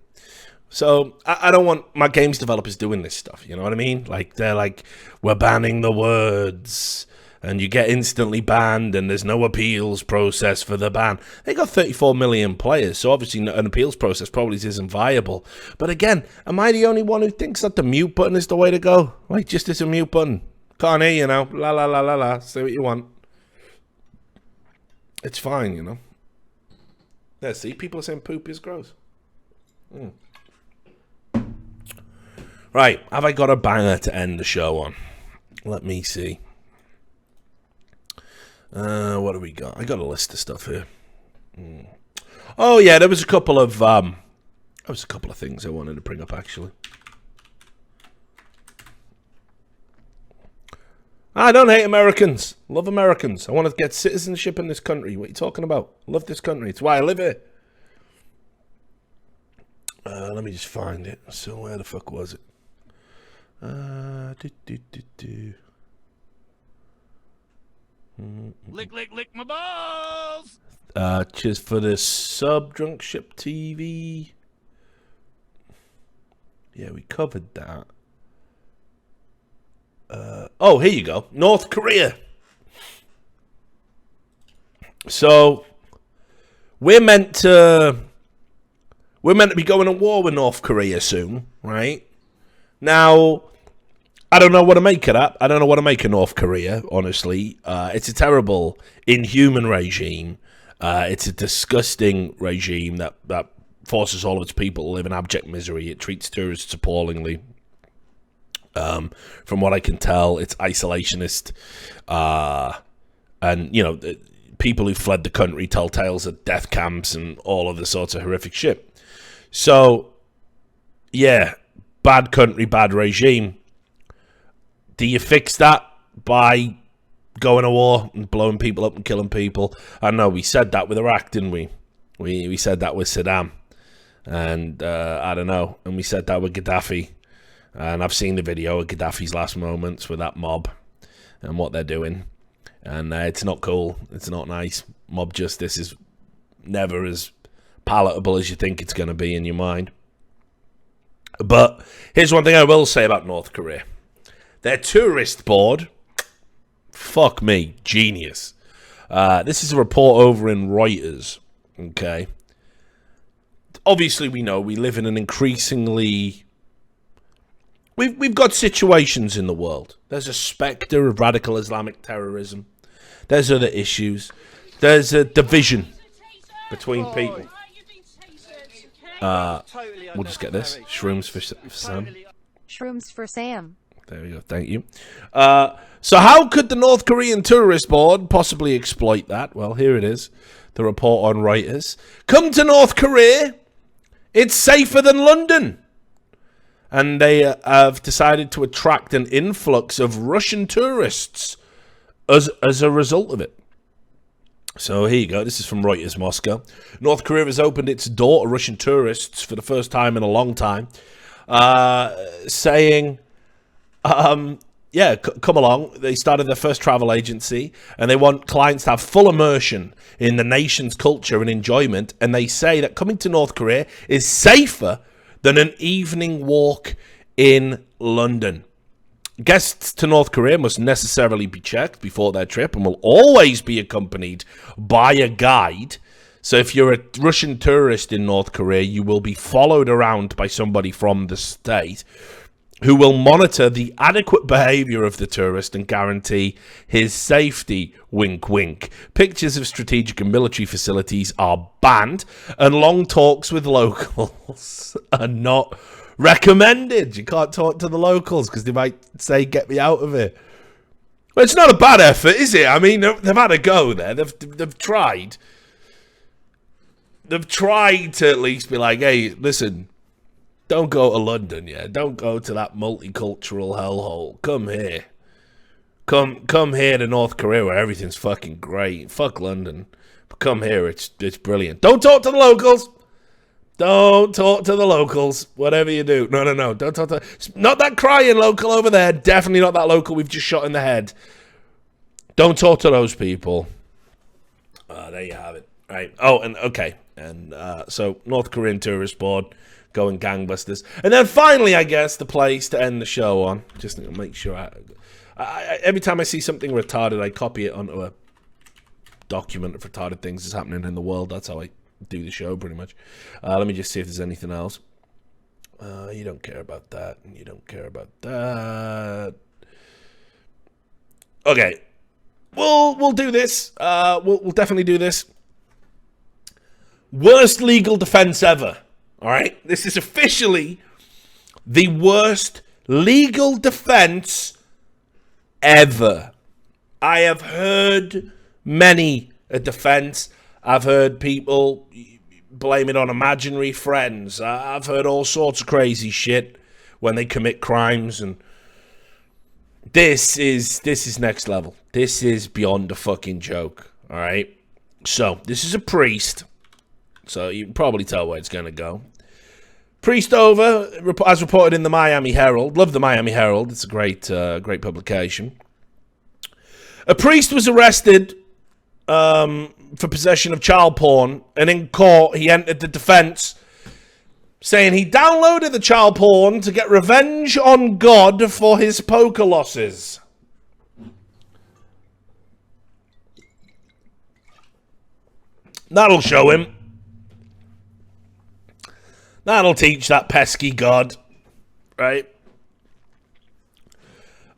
So I don't want my games developers doing this stuff, you know what I mean? Like, they're like, we're banning the words, and you get instantly banned, and there's no appeals process for the ban. They got 34 million players, so obviously an appeals process probably isn't viable. But again, am I the only one who thinks that the mute button is the way to go? Like, just as a mute button. Can't hear you now. La la la la la. Say what you want. It's fine, you know. Yeah, see, people are saying poop is gross. Right, have I got a banger to end the show on? Let me see. What do we got? I got a list of stuff here. Oh yeah, there was a couple of things I wanted to bring up actually. I don't hate Americans. Love Americans. I want to get citizenship in this country. What are you talking about? Love this country. It's why I live here. Let me just find it. So where the fuck was it? Lick my balls. Cheers for the sub, Drunk Ship TV. Yeah, we covered that. Oh, here you go. North Korea. So we're meant to be going to war with North Korea soon, right? Now, I don't know what to make of that. I don't know what to make of North Korea, honestly. It's a terrible, inhuman regime. It's a disgusting regime that forces all of its people to live in abject misery. It treats tourists appallingly. From what I can tell, it's isolationist. And, you know, people who fled the country tell tales of death camps and all of the sorts of horrific shit. So, yeah, bad country, bad regime. Do you fix that by going to war and blowing people up and killing people? I know we said that with Iraq, didn't we? We said that with Saddam. And, I don't know. And we said that with Gaddafi. And I've seen the video of Gaddafi's last moments with that mob and what they're doing. And it's not cool. It's not nice. Mob justice is never as palatable as you think it's going to be in your mind. But here's one thing I will say about North Korea. Their tourist board, fuck me, genius. This is a report over in Reuters, okay? Obviously, we know we live in an increasingly... We've got situations in the world. There's a spectre of radical Islamic terrorism. There's other issues. There's a division between people. We'll just get this. Shrooms for Sam. Shrooms for Sam. There we go. Thank you. So how could the North Korean Tourist Board possibly exploit that? Well, here it is. The report on Reuters. Come to North Korea. It's safer than London. And they have decided to attract an influx of Russian tourists as a result of it. So here you go. This is from Reuters Moscow. North Korea has opened its door to Russian tourists for the first time in a long time, saying, yeah, come along. They started their first travel agency, and they want clients to have full immersion in the nation's culture and enjoyment. And they say that coming to North Korea is safer than an evening walk in London. Guests to North Korea must necessarily be checked before their trip and will always be accompanied by a guide. So if you're a Russian tourist in North Korea, you will be followed around by somebody from the state who will monitor the adequate behavior of the tourist and guarantee his safety. Wink, wink. Pictures of strategic and military facilities are banned, and long talks with locals are not recommended. You can't talk to the locals because they might say, get me out of here. Well, it's not a bad effort, is it? I mean, they've had a go there. They've tried. They've tried to at least be like, hey, listen, don't go to London, yeah? Don't go to that multicultural hellhole. Come here. Come here to North Korea where everything's fucking great. Fuck London. But come here, it's brilliant. Don't talk to the locals. Don't talk to the locals, whatever you do. No. Don't talk to... Not that crying local over there. Definitely not that local we've just shot in the head. Don't talk to those people. There you have it. Right. Oh, and okay. And so North Korean Tourist Board going gangbusters. And then finally, I guess, the place to end the show on. Just to make sure I every time I see something retarded, I copy it onto a document of retarded things that's happening in the world. That's how I do the show, pretty much. Let me just see if there's anything else. You don't care about that, and you don't care about that. Okay, we'll do this. We'll definitely do this. Worst legal defense ever. All right, this is officially the worst legal defense ever. I have heard many a defense. I've heard people blame it on imaginary friends. I've heard all sorts of crazy shit when they commit crimes, and this is next level. This is beyond a fucking joke. All right. So this is a priest. So you can probably tell where it's going to go. Priest over, as reported in the Miami Herald. Love the Miami Herald. It's a great publication. A priest was arrested for possession of child porn, and in court he entered the defense saying he downloaded the child porn to get revenge on God for his poker losses. That'll show him. That'll teach that pesky God, right?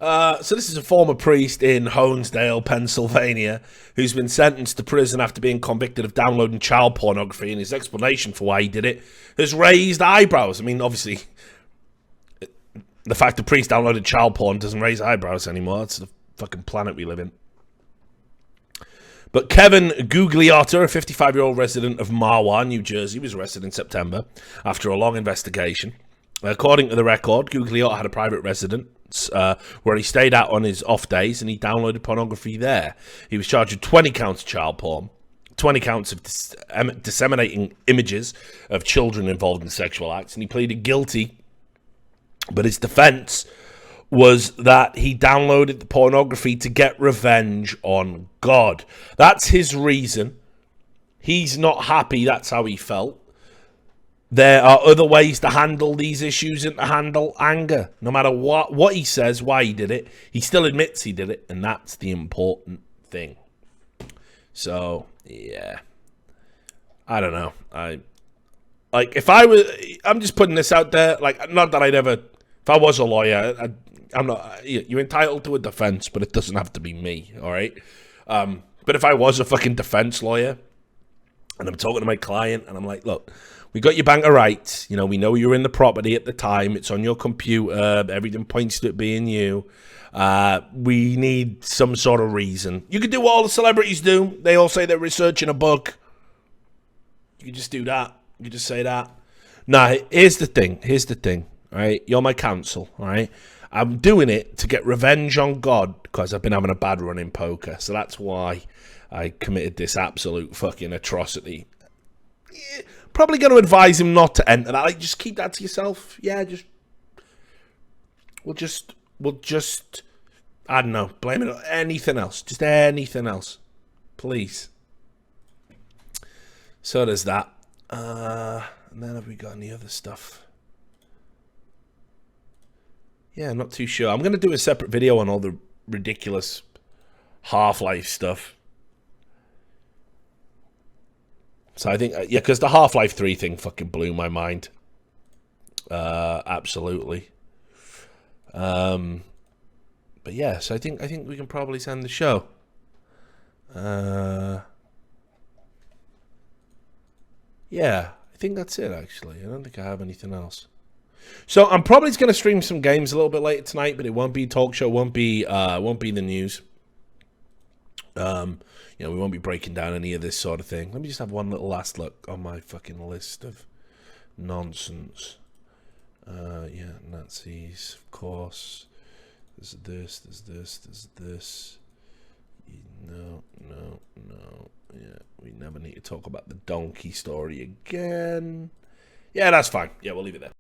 So this is a former priest in Honesdale, Pennsylvania, who's been sentenced to prison after being convicted of downloading child pornography, and his explanation for why he did it has raised eyebrows. I mean, obviously, the fact the priest downloaded child porn doesn't raise eyebrows anymore. It's the fucking planet we live in. But Kevin Gugliotta, a 55-year-old resident of Mahwah, New Jersey, was arrested in September after a long investigation. According to the record, Gugliotta had a private residence where he stayed out on his off days, and he downloaded pornography there. He was charged with 20 counts of child porn, 20 counts of disseminating images of children involved in sexual acts, and he pleaded guilty. But his defense was that he downloaded the pornography to get revenge on God. That's his reason. He's not happy. That's how he felt. There are other ways to handle these issues and to handle anger. No matter what he says, why he did it, he still admits he did it, and that's the important thing. So, yeah. I don't know. I'm just putting this out there, like, not that I'd ever, if I was a lawyer, I'm not, you're entitled to a defense, but it doesn't have to be me, all right? But if I was a fucking defense lawyer, And I'm talking to my client, and I'm like, look, we got your bank of rights. You know, we know you're in the property at the time. It's on your computer. Everything points to it being you. We need some sort of reason. You can do what all the celebrities do. They all say they're researching a book. You can just do that. You can just say that. Nah, here's the thing. All right? You're my counsel, all right? I'm doing it to get revenge on God because I've been having a bad run in poker. So that's why I committed this absolute fucking atrocity. Yeah, probably going to advise him not to enter that. Like, just keep that to yourself. Yeah, we'll just, I don't know, blame it on anything else. Just anything else. Please. So there's that. And then have we got any other stuff? Yeah, I'm not too sure. I'm going to do a separate video on all the ridiculous Half-Life stuff. So I think, yeah, because the Half-Life 3 thing fucking blew my mind. Absolutely. But yeah, so I think we can probably send the show. Yeah, I think that's it, actually. I don't think I have anything else. So I'm probably just going to stream some games a little bit later tonight, but it won't be talk show, won't be the news. You know, we won't be breaking down any of this sort of thing. Let me just have one little last look on my fucking list of nonsense. Yeah, Nazis, of course. There's this. No. Yeah, we never need to talk about the donkey story again. Yeah, that's fine. Yeah, we'll leave it there.